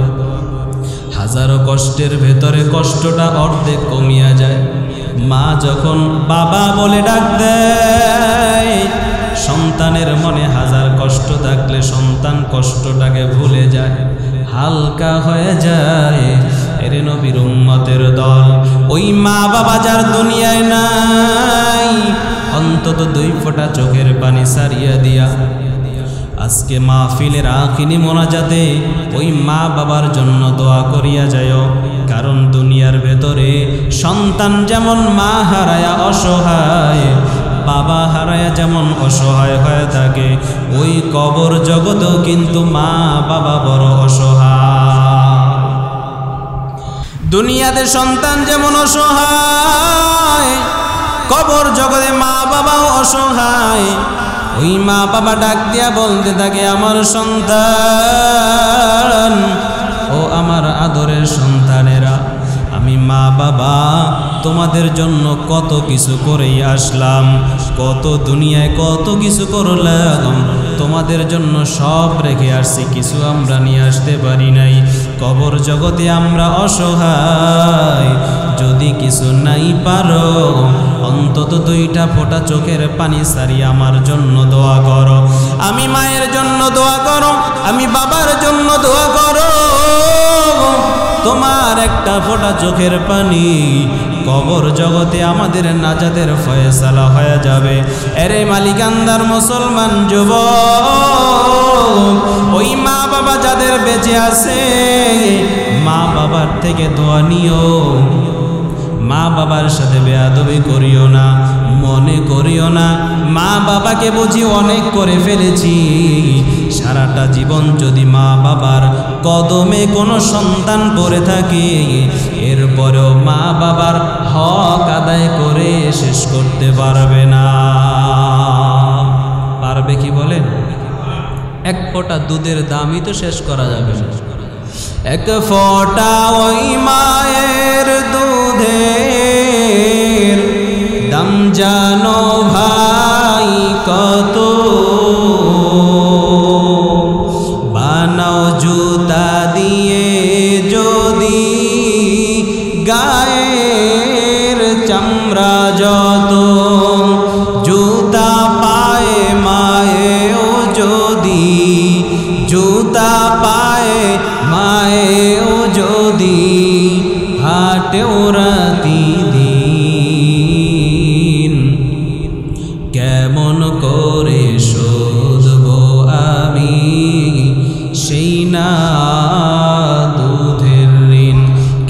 হাজারো কষ্টের ভেতরে কষ্টটা অর্ধেক কমিয়া যায়। মা যখন বাবা বলে ডাক দেয়, সন্তানের মনে হাজার কষ্ট থাকলে সন্তান কষ্টটাকে ভুলে যায়, হালকা হয়ে যায়। এর নবীর উম্মতের দল, ওই মা বাবা যার দুনিয়ায় নাই, অন্তত 2 ফোঁটা চোখের পানি সারিয়া দিয়া আজকে মাহফিলের আখিরি মোনাজাতে ওই মা বাবার জন্য দোয়া করিয়া যায়, কারণ দুনিয়ার ভেতরে সন্তান যেমন মা হারায়া অসহায়, বাবা হারায়া যেমন অসহায় হয়ে থাকে, ওই কবর জগতেও কিন্তু মা বাবা বড় অসহায়। দুনিয়াতে সন্তান যেমন অসহায়, কবর জগতে মা বাবাও অসহায়। ওই মা বাবা ডাক দিয়া বলতে থাকে, আমার সন্তান, ও আমার আদরের সন্তানেরা, আমি মা বাবা তোমাদের জন্য কত কিছু করেই আসলাম, কত দুনিয়ায় কত কিছু করলাম, তোমাদের জন্য সব রেখে আসছি, কিছু আমরা নিয়ে আসতে পারি নাই। কবর জগতে আমরা অসহায়, যদি কিছু নাই পারো অন্তত 2টা ফোঁটা চোখের পানি সারি আমার জন্য দোয়া করো। আমি মায়ের জন্য দোয়া করো, আমি বাবার জন্য দোয়া করো, তোমার একটা ফোঁটা চোখের পানি কবর জগতে আমাদের নাজাতের ফয়সালা হয়ে যাবে। এরে মালিকান্দার মুসলমান যুবক, ওই মা বাবা যাদের বেঁচে আছে, মা বাবার থেকে দোয়া নিও, মা বাবার সাথে বেয়াদবি করিও না, মনে করিও না মা বাবাকে বুঝি অনেক করে ফেলেছি। সারাটা জীবন যদি মা বাবার কদমে কোনো সন্তান পড়ে থাকে, এরপরেও মা বাবার হক আদায় করে শেষ করতে পারবে না। পারবে কি বলেন? 1 ফোঁটা দুধের দামই তো শেষ করা যাবে না। 1 ফোঁটা ওই মায়ের দুধের দাম জানো ভাই কত, বানাও জুতা দিয়ে যদি গায়ের চামড়া যত, জুতা পায়ে মায়েও যদি, জুতা পায়ে মায়েও যদি কাটেও রাতি দিন, কেমন করে শোধব আমি সেই না দুধের ঋণ,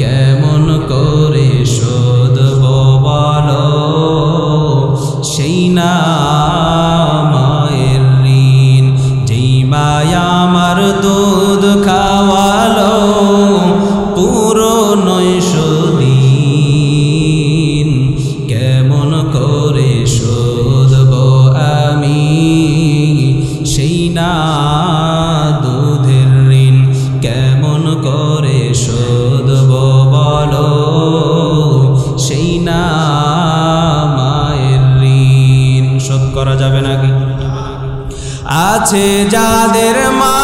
কেমন করে শোধব বলো সেই না মায়ের ঋণ। যেই মায়া আমার দুধ খাওয়ালো পুরো 900 দিন, কেমন করে শোধব আমি সেই না দুধের ঋণ, কেমন করে শোধব বলো সেই না মায়ের ঋণ। শোধ করা যাবে নাকি? আছে যাদের মা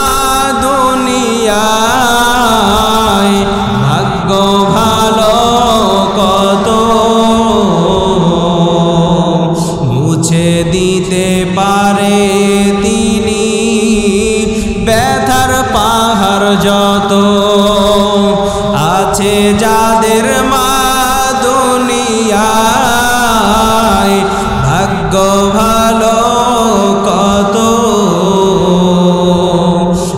দুনিয়ায় ভাগ্য ভালো কত, মুছে দিতে পারে তিনি ব্যথার পাহাড় যত। আছে যাদের মা দুনিয়ায় ভাগ্য ভালো কত,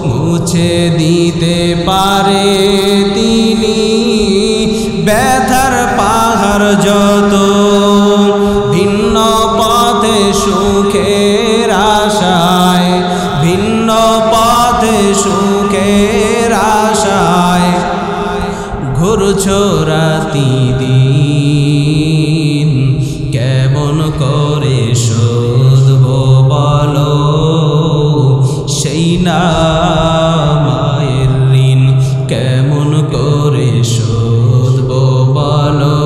মুছে দিতে পারে তিনি ব্যথার পাহাড় যত। ভিন্ন পথে সুখের আশায়, ভিন্ন পথে সুখের আশায় ঘুরছো রাতি দিন, কেমন করে শোধব বলো সেই না মায়ের ঋণ, কেমন করে শোধব বলো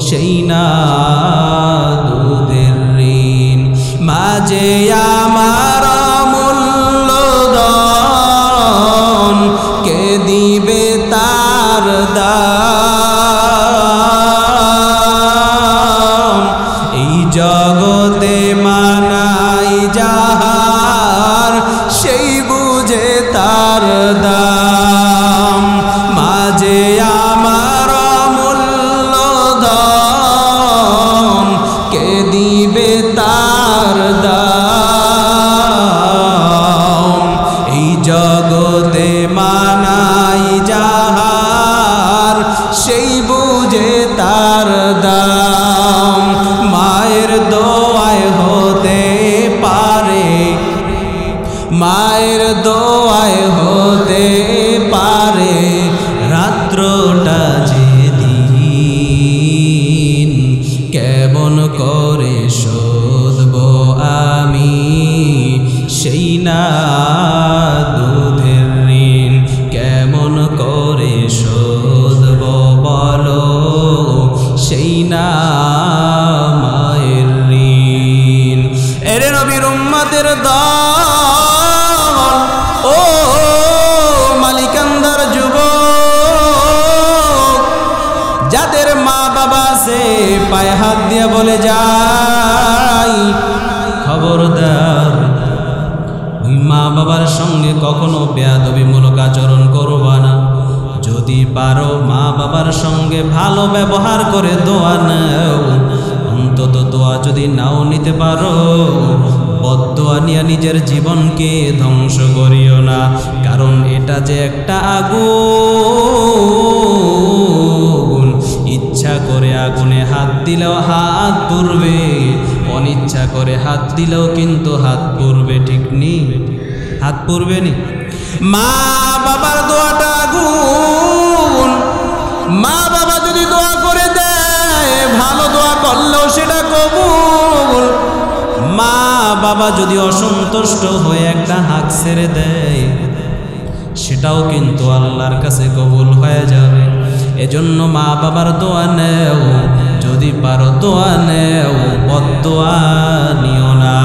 সেই না দুধের ঋণ। মাঝে আমার মূল্যধন কে দিবে তার দাম, এই জগতে মানাই যাহার সেই বুঝে তার দাম। মাঝে আমার মূল্যধন কে দিবে তার দাম, এই জগতে মানাই যাহার সেই বুঝে তার দাম। মায়ের দোয়ায় হতে পারে, মায়ের দোয়ায় হতে পারে রাত্রটা যেদিন, কেমন করে শোধব আমি সেই না দুধের ঋণ, কেমন করে শোধব বলো সেই না মায়ের ঋণ। এরে নবীর উম্মতের দল, ও মালিকান্দার যুবক, যাদের মা বাবা সে পায়ে হাত দিয়ে বলে যাই, খবরদার ওই মা বাবার সঙ্গে কখনো বেয়াদবিমূলক আচরণ করবা না। যদি পারো মা বাবার সঙ্গে ভালো ব্যবহার করে দোয়া নাও, অন্তত দোয়া যদি নাও নিতে পারো বদদোয়া নিয়ে নিজের জীবনকে ধ্বংস করিও না, কারণ এটা যে একটা আগুন, ইচ্ছা করে আগুনে হাত দিলেও হাত পুড়বে, অনিচ্ছা করে হাত দিলেও কিন্তু হাত পুড়বে, ঠিক নেই? হাত পুড়বে নি? মা বাবার দোয়াটা আগুন, মা বাবা যদি দোয়া করে দেয়, ভালো দোয়া করলেও সেটা কবুল। মা বাবা যদি অসন্তুষ্ট হয়ে একটা হাত ছেড়ে দেয়, সেটাও কিন্তু আল্লাহর কাছে কবুল হয়ে যাবে। এজন্য মা বাবার দোয়া নেও, যদি পারো দোয়া নেও, বদদোয়া নিও না।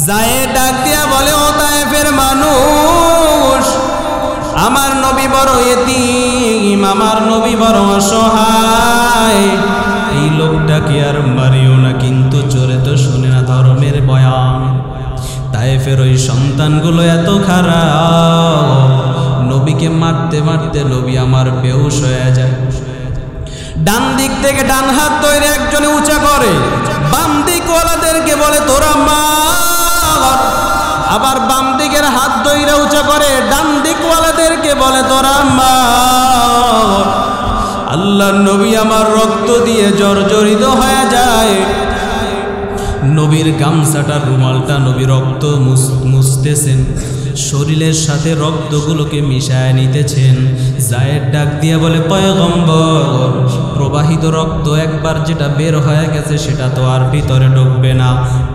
যায় ডাক দিয়া বলে, ও তায়েফের মানুষ, আমার নবী বড় এতিম, আমার নবী বড় অসহায়, এই লোকটাকে আর মারিও না। কিন্তু চোরে তো শুনে না ধর্মের বয়ান। তায়েফের ওই সন্তানগুলো এত খারাপ, নবীকে নবীকে মারতে মারতে নবী আমার বেহুশ হয়ে যায়। ডান দিক থেকে ডান হাত ধরে একজনে উঁচা করে, বাম দিকওয়ালাদেরকে বলে তোরা মার। আবার বাম দিকের হাত ধরে উঁচা করে ডান দিকওয়ালাদেরকে বলে তোরা মার। আল্লাহর নবী আমার রক্ত দিয়ে জর্জরিত হয়ে যায়। নবীর গামছাটার রুমালটা নবী রক্ত মুছতেছেন, শরীরের সাথে রক্তগুলোকে মিশায় নিতেছেন। জায়েদ ডাক দিয়া বলে পয়গম্বর, প্রবাহিত রক্ত একবার যেটা বের হয়ে গেছে সেটা তো আর ভিতরে ঢুকবে না,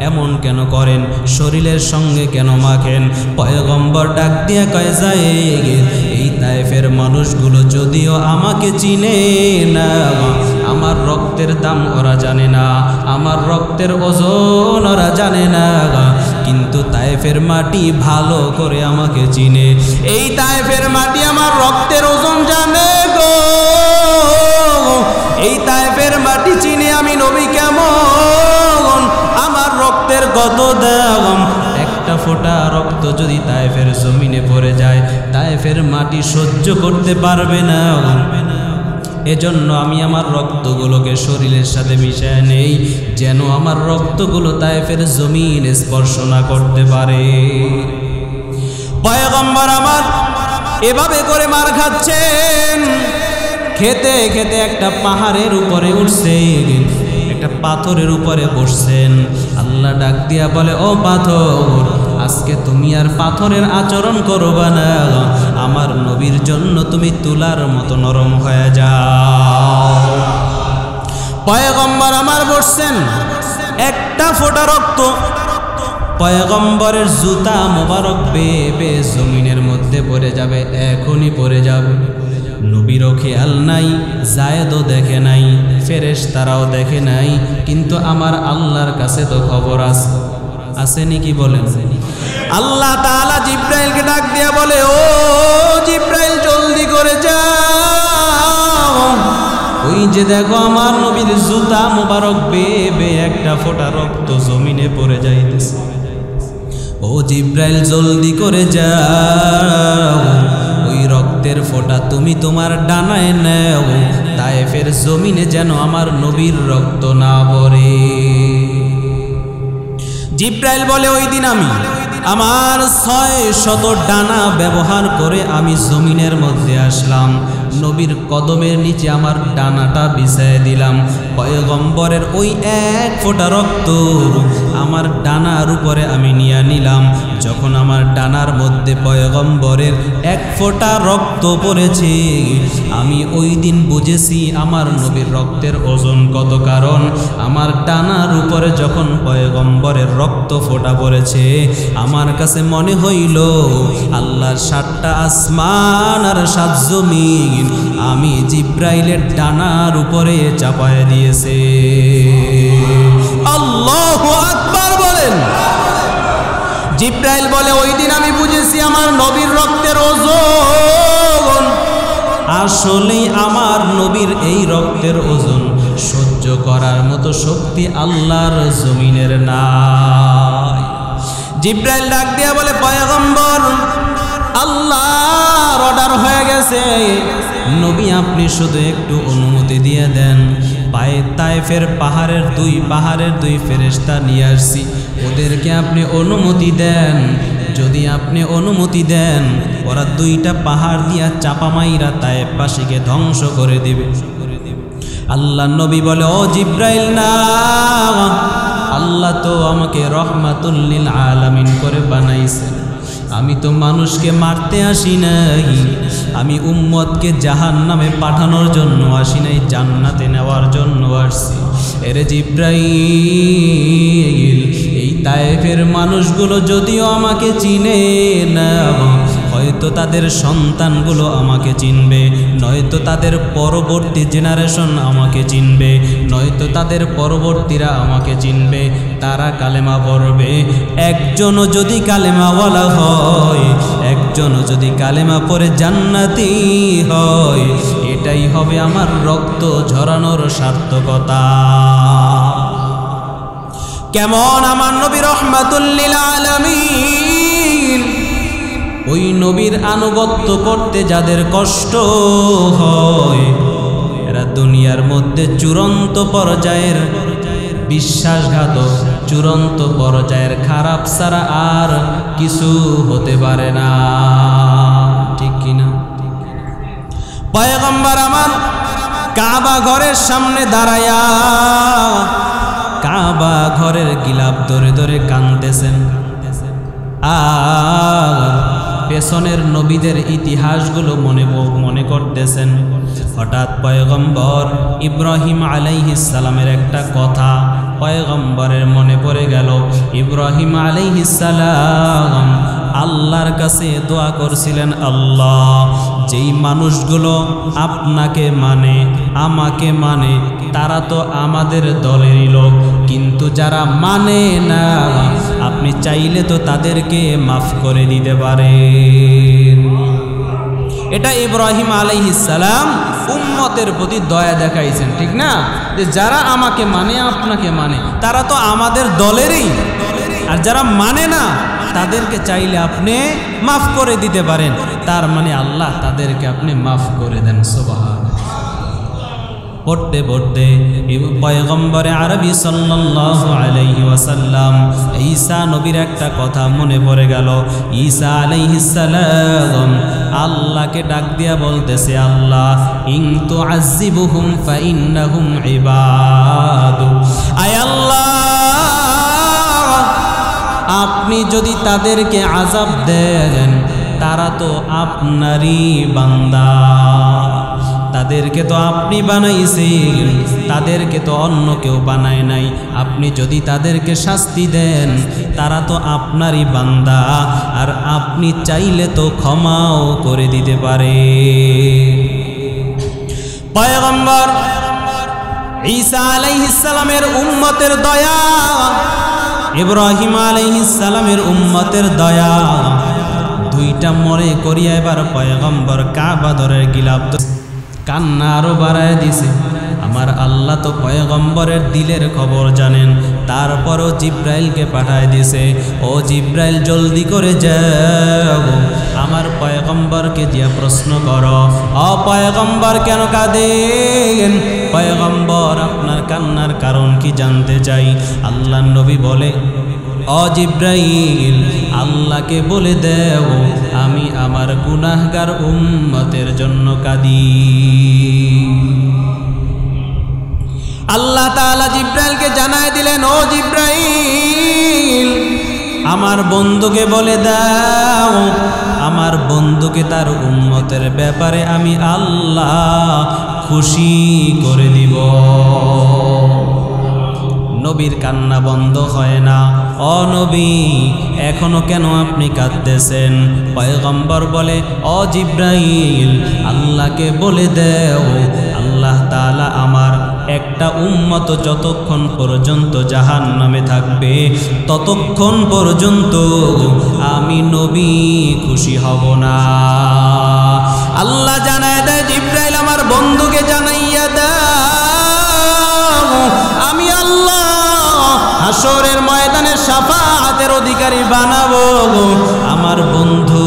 এমন কেন করেন? শরীরের সঙ্গে কেন মাখেন? পয়গম্বর ডাক দিয়া কয় জায়েদ, এই তায়েফের মানুষগুলো যদিও আমাকে চিনে না, আমার রক্তের দাম ওরা জানে না, আমার রক্তের ওজন ওরা জানে না, কিন্তু তায়েফের মাটি ভালো করে আমাকে চিনে। এই তায়েফের মাটি আমার রক্তের ওজন জানে গো। এই তায়েফের মাটি চিনে আমি নবী কেমন, আমার রক্তের কত দাম। একটা ফোঁটা রক্ত যদি তায়েফের জমিনে পড়ে যায়, তায়েফের মাটি সহ্য করতে পারবে না। এজন্য আমি আমার রক্তগুলোকে শরীরের সাথে মিশিয়ে নেই, যেন আমার রক্তগুলো তায়েফের জমিন স্পর্শ না করতে পারে। পয়গম্বর আমার এভাবে করে মার খাচ্ছেন, খেতে খেতে একটা পাহাড়ের উপরে উঠছেন, একটা পাথরের উপরে বসছেন। আল্লাহ ডাক দিয়া বলে ও পাথর, আজকে তুমি আর পাথরের আচরণ করবা না, আমার নবীর জন্য তুমি তুলার মতো নরম হয়ে যাও। পয়গম্বর আমার বসছেন, একটা ফোঁটা রক্ত পয়গম্বরের জুতা মোবারক বেয়ে বেয়ে জমিনের মধ্যে পড়ে যাবে, এখনই পড়ে যাবে। নবীরও খেয়াল নাই, জায়েদও দেখে নাই, ফেরেশতারাও দেখে নাই, কিন্তু আমার আল্লাহর কাছে তো খবর আছে নাকি বলেন? আল্লাহ তাআলা জিব্রাইলকে ডাক দিয়া বলে ও জিব্রাইল, জলদি করে যাও, ওই যে দেখো আমার নবীর জুতা মোবারক বেয়ে বেয়ে একটা ফোঁটা রক্ত জমিনে পড়ে যাইতেছে। ও জিব্রাইল জলদি করে যাও, ওই রক্তের ফোঁটা তুমি তোমার ডানায় নেও, তায়েফের জমিনে যেন আমার নবীর রক্ত না পড়ে। জিব্রাইল বলে ওই দিন আমি আমার 600 ডানা ব্যবহার করে আমি জমিনের মধ্যে আসলাম, নবীর কদমের নিচে আমার ডানাটা বিছায় দিলাম। পয়গম্বরের ওই এক ফোঁটা রক্ত আমার ডানার উপরে আমি নিয়ে নিলাম। যখন আমার ডানার মধ্যে পয়গম্বরের এক ফোঁটা রক্ত পড়েছে, আমি ওই দিন বুঝেছি আমার নবীর রক্তের ওজন কত। কারণ আমার ডানার উপরে যখন পয়গম্বরের রক্ত ফোঁটা পড়েছে, আমার কাছে মনে হইল আল্লাহর 7টা আসমান আর 7 জমিন আমি জিব্রাইলের ডানার উপরে চাপায় দিয়েছে। আল্লাহু আকবার বলেন। জিব্রাইল বলে ওই দিন আমি বুঝেছি আমার নবীর রক্তের ওজন। আসলেই আমার নবীর এই রক্তের ওজন সহ্য করার মতো শক্তি আল্লাহর জমিনের নাই। জিব্রাইল ডাক দিয়া বলে পয়গম্বর, আল্লাহর অর্ডার হয়ে গেছে, নবী আপনি শুধু একটু অনুমতি দিয়ে দেন। তায়েফের পাহাড়ের দুই ফেরেশতা নিয়ে আসছি, ওদেরকে আপনি অনুমতি দেন। যদি আপনি অনুমতি দেন, ওরা 2টা পাহাড় দিয়া চাপা মাইরা তায়েফবাসীকে ধ্বংস করে দিবে। আল্লাহ নবী বলে ও জিব্রাইল না, আল্লাহ তো আমাকে রহমাতুল লিল আলামিন করে বানাইছেন, আমি তো মানুষকে মারতে আসি নাই, আমি উম্মতকে জাহান্নামে পাঠানোর জন্য আসি নাই, জান্নাতে নেওয়ার জন্য আসছি। এরে জিব্রাইল, এই তায়েফের মানুষগুলো যদিও আমাকে চিনে না, হয়তো তাদের সন্তানগুলো আমাকে চিনবে, নয়তো তাদের পরবর্তী জেনারেশন আমাকে চিনবে, নয়তো তাদের পরবর্তীরা আমাকে চিনবে, তারা কালেমা পড়বে। একজনও যদি কালেমাওয়ালা হয়, একজনও যদি কালেমা পড়ে জান্নাতি হয়, এটাই হবে আমার রক্ত ঝরানোর সার্থকতা। কেমন আমার নবী রহমাতুল লিল আলামিন ওই নবীর আনুগত্য করতে যাদের কষ্ট হয় এরা দুনিয়ার মধ্যে চূড়ান্ত পর্যায়ের বিশ্বাসঘাতক, চূড়ান্ত পর্যায়ের খারাপ ছাড়া আর কিছু হতে পারে না, ঠিক কিনা? পয়গম্বর আমার কাবা ঘরের সামনে দাঁড়ায়া কাবা ঘরের গিলাপ ধরে ধরে কাঁদতেছেন আর পেছনের নবীদের ইতিহাসগুলো মনে করতেছেন। হঠাৎ পয়গম্বর ইব্রাহিম আলাইহিস সালামের একটা কথা পয়গম্বরের মনে পড়ে গেল। ইব্রাহিম আলাইহিস সালাম আল্লাহর কাছে দোয়া করছিলেন, আল্লাহ যেই মানুষগুলো আপনাকে মানে আমাকে মানে তারা তো আমাদের দলেরই লোক, কিন্তু যারা মানে না আপনি চাইলে তো তাদেরকে মাফ করে দিতে পারেন। এটা ইব্রাহিম আলাইহিস সালাম উম্মতের প্রতি দয়া দেখাইছেন, ঠিক না? যে যারা আমাকে মানে আপনাকে মানে তারা তো আমাদের দলেরই, আর যারা মানে না তাদেরকে চাইলে আপনি মাফ করে দিতে পারেন। তার মানে আল্লাহ তাদেরকে আপনি মাফ করে দেন। সুবহানাল্লাহ। পড়তে পড়তে পয়গম্বরে আরবি সাল্লাল্লাহু আলাইহি ওয়াসাল্লাম ঈসা নবীর একটা কথা মনে পড়ে গেল। ঈসা আলাইহিস সালাম আল্লাহকে ডাক দিয়া বলতেছে, আল্লাহ ইন তুআযিবুহুম ফাইন্নাহুম ইবাদু, আয় আল্লাহ আপনি যদি তাদেরকে আযাব দেন তারা তো আপনারই বান্দা, তাদেরকে তো আপনি বানাইছেন, তাদেরকে তো অন্য কেউ বানায় নাই। আপনি যদি তাদেরকে শাস্তি দেন তারা তো আপনারই বান্দা, আর আপনি চাইলে তো ক্ষমাও করে দিতে পারে। পয়গম্বর ঈসা আলাইহিস সালামের উম্মতের দয়া, ইব্রাহিম আলাইহিস সালামের উম্মতের দয়া দুইটা মনে করিয়া এবার পয়গম্বর কাবা ঘরের গিলাপ কান্না আরো বাড়ায় দিছে। আমার আল্লাহ তো পয়গম্বরের দিলের খবর জানেন, তারপরও জিব্রাইলকে পাঠায় দিছে, ও জিব্রাইল জলদি করে যাও আমার পয়গম্বরকে দিয়া প্রশ্ন করো, ও পয়গম্বর কেন কাঁদেন? পয়গম্বর আপনার কান্নার কারণ কি জানতে চাই। আল্লাহর নবী বলে, ও জিব্রাইল আল্লাহকে বলে দেও আমি আমার গুনাহগার উম্মতের জন্য কাঁদি। আল্লাহ তাআলা জিব্রাইলকে জানায় দিলেন, ও জিব্রাইল আমার বন্ধুকে বলে দাও আমার বন্ধুকে তার উম্মতের ব্যাপারে আমি আল্লাহ খুশি করে দিব। নবীর কান্না বন্ধ হয় না। ও নবী এখনো কেন আপনি কাঁদতেছেন? পয়গম্বর বলে, ও জিব্রাইল আল্লাহকে বলে দেও আল্লাহ তাআলা আমার একটা উম্মত যতক্ষণ পর্যন্ত জাহান্নামে থাকবে ততক্ষণ পর্যন্ত আমি নবী খুশি হব না। আল্লাহ জানায় দেয়, জিব্রাইল আমার বন্ধুকে জানাইয়া দাও আমি আল্লাহ হাশরের ময়দানে শাফাআতের অধিকারী বানাবো। আমার বন্ধু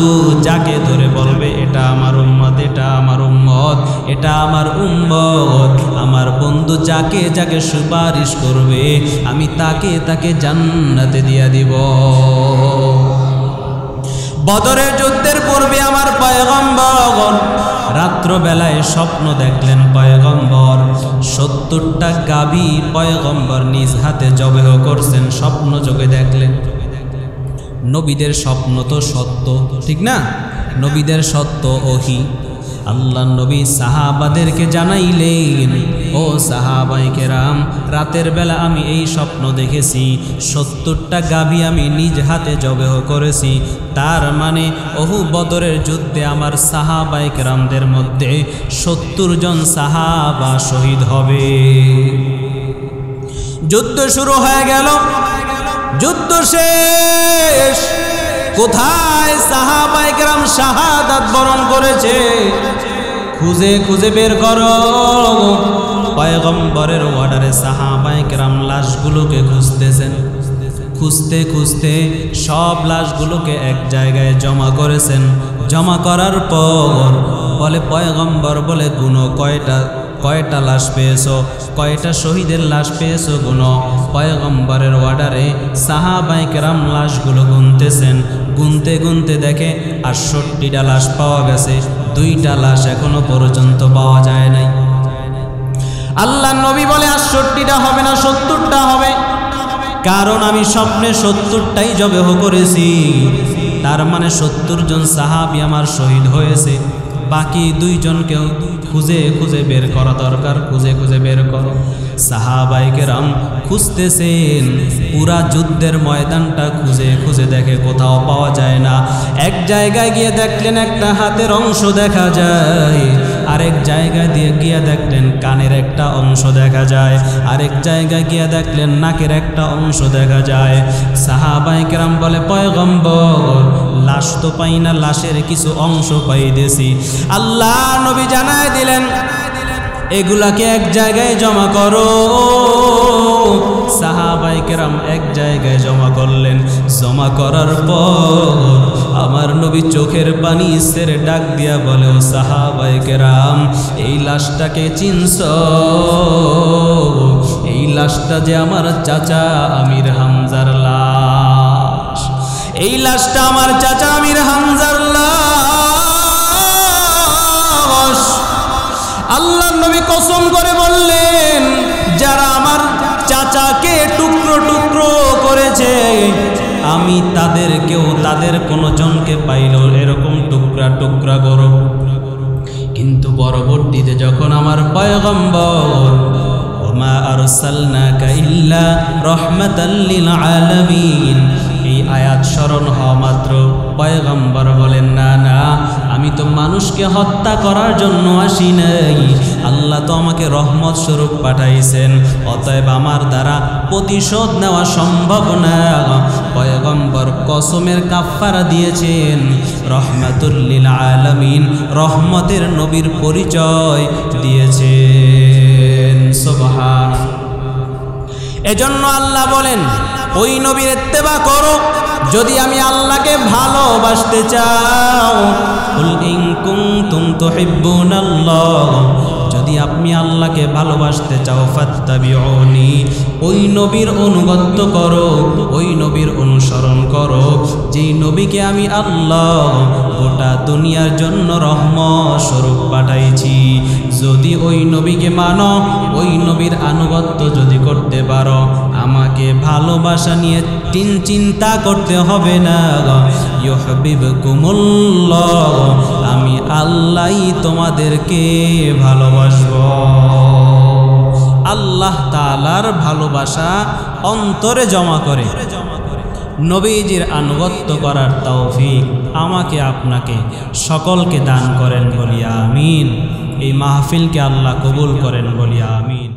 যাকে ধরে বলবে এটা আমার উম্মত, এটা আমার উম্মত, এটা আমার উম্মত, আমার বন্ধু যাকে যাকে সুপারিশ করবে আমি তাকে তাকে জান্নাতে দিয়া দিব। বদরের যুদ্ধের পূর্বে আমার পয়গম্বর রাত্রবেলায় স্বপ্ন দেখলেন। পয়গম্বর 70টা গাভী পয়গম্বর নিজ হাতে জবেহ করছেন, স্বপ্ন যোগে দেখলেন। নবীদের স্বপ্ন তো সত্য, ঠিক না? নবীদের সত্য ওহী। আল্লাহ নবী সাহাবাদেরকে জানাইলেন, ও সাহাবায়ে কেরাম রাতের বেলা আমি এই স্বপ্ন দেখেছি, 70টা গাভী আমি নিজ হাতে জবেহ করেছি। তার মানে বদরের যুদ্ধে আমার সাহাবায়ে কেরামদের মধ্যে 70 জন সাহাবা শহীদ হবে। যুদ্ধ শুরু হয়ে গেল, যুদ্ধ শেষ। কোথায় সাহাবায়ে কেরাম শাহাদাত বরণ করেছে খুঁজে খুঁজে বের করো। পয়গম্বরের অর্ডারে সাহাবায়ে কেরাম লাশগুলোকে খুঁজতেছেন, খুঁজতে খুঁজতে সব লাশগুলোকে এক জায়গায় জমা করেছেন। জমা করার পর বলে পয়গম্বর বলে গুনো কয়টা লাশ পেয়েছো, কয়টা শহীদের লাশ পেয়েছো গুনো। পয়গম্বরের অর্ডারে সাহাবায়ে কেরাম লাশগুলো গুনতেছেন। গুনতে গুনতে দেখে 68টা লাশ পাওয়া গেছে, 2টা লাশ এখনো পর্যন্ত পাওয়া যায় নাই। আল্লাহ নবী বলে 68টা হবে না, 70টা হবে, কারণ আমি স্বপ্নে 70টাই জবেহ করেছি। তার মানে 70 জন সাহাবী আমার শহীদ হয়েছে। বাকি 2 জনকেও খুঁজে খুঁজে বের করা দরকার, খুঁজে খুঁজে বের করো। সাহাবায়ে কেরাম খুঁজতেছেন, পুরা যুদ্ধের ময়দানটা খুঁজে খুঁজে দেখে কোথাও পাওয়া যায় না। এক জায়গায় গিয়ে দেখলেন একটা হাতের অংশ দেখা যায়, আরেক জায়গায় দিয়ে গিয়ে দেখলেন কানের একটা অংশ দেখা যায়, আরেক জায়গায় গিয়ে দেখলেন নাকের একটা অংশ দেখা যায়। সাহাবায়ে কেরাম বলে পয়গম্বর লাশ তো পাই না, লাশের কিছু অংশ পাইতেছি। আল্লাহ নবী জানায় দিলেন এগুলাকে এক জায়গায় জমা করো। সাহাবায়ে কেরাম এক জায়গায় জমা করলেন। জমা করার পর আমার নবী চোখের পানি ছেড়ে ডাক দিয়া বলে, ও সাহাবায়ে কেরাম, এই লাশটাকে চিনছো? এই লাশটা যে আমার চাচা আমির হামজার লাশ, এই লাশটা আমার চাচা আমির হামজার লাশ। আল্লাহ নবী কসম করে বললেন, যারা আমার চাচাকে টুকরো টুকরো করেছে আমি তাদেরকেও, তাদের কোনো জনকে পাইল এরকম টুকরা টুকরা করো। কিন্তু পরবর্তীতে যখন আমার পয়গম্বর ওমা আরসালনাকা ইল্লা রাহমাতাল লিল আলামিন এই আয়াত স্মরণ হওয়া মাত্র পয়গম্বর বলেন, না না, আমি তো মানুষকে হত্যা করার জন্য আসি নাই, আল্লাহ তো আমাকে রহমত স্বরূপ পাঠাইছেন, অতএব আমার দ্বারা প্রতিশোধ নেওয়া সম্ভব না। পয়গম্বর কসমের কাফারা দিয়েছেন, রহমাতুল লিল আলামিন, রহমতের নবীর পরিচয় দিয়েছেন। সুবহানাল্লাহ। এজন্য আল্লাহ বলেন ওই নবীর ইত্তেবা করো যদি আমি আল্লাহকে ভালোবাসতে চাও। কুল ইন কুনতুম তুহিব্বুনাল্লাহ, যদি আপনি আল্লাহকে ভালোবাসতে চাও ফাত্তাবিউনি, ওই নবীর অনুগত করো, ওই নবীর অনুসরণ করো যেই নবীকে আমি আল্লাহ গোটা দুনিয়ার জন্য রহমত স্বরূপ পাঠাইছি। যদি ওই নবীকে মানো, ওই নবীর আনুগত্য যদি করতে পারো, আমাকে ভালোবাসা নিয়ে চিন্তা করতে হবে না। ইউহিব্বুকুমুল্লাহ, আমি আল্লাহই তোমাদেরকে ভালোবাসবো। আল্লাহ তাআলার ভালোবাসা অন্তরে জমা করে নবীজির আনুগত্য করার তৌফিক আমাকে আপনাকে সকলকে দান করেন বলি আমিন। এই মাহফিলকে আল্লাহ কবুল করেন বলি আমিন।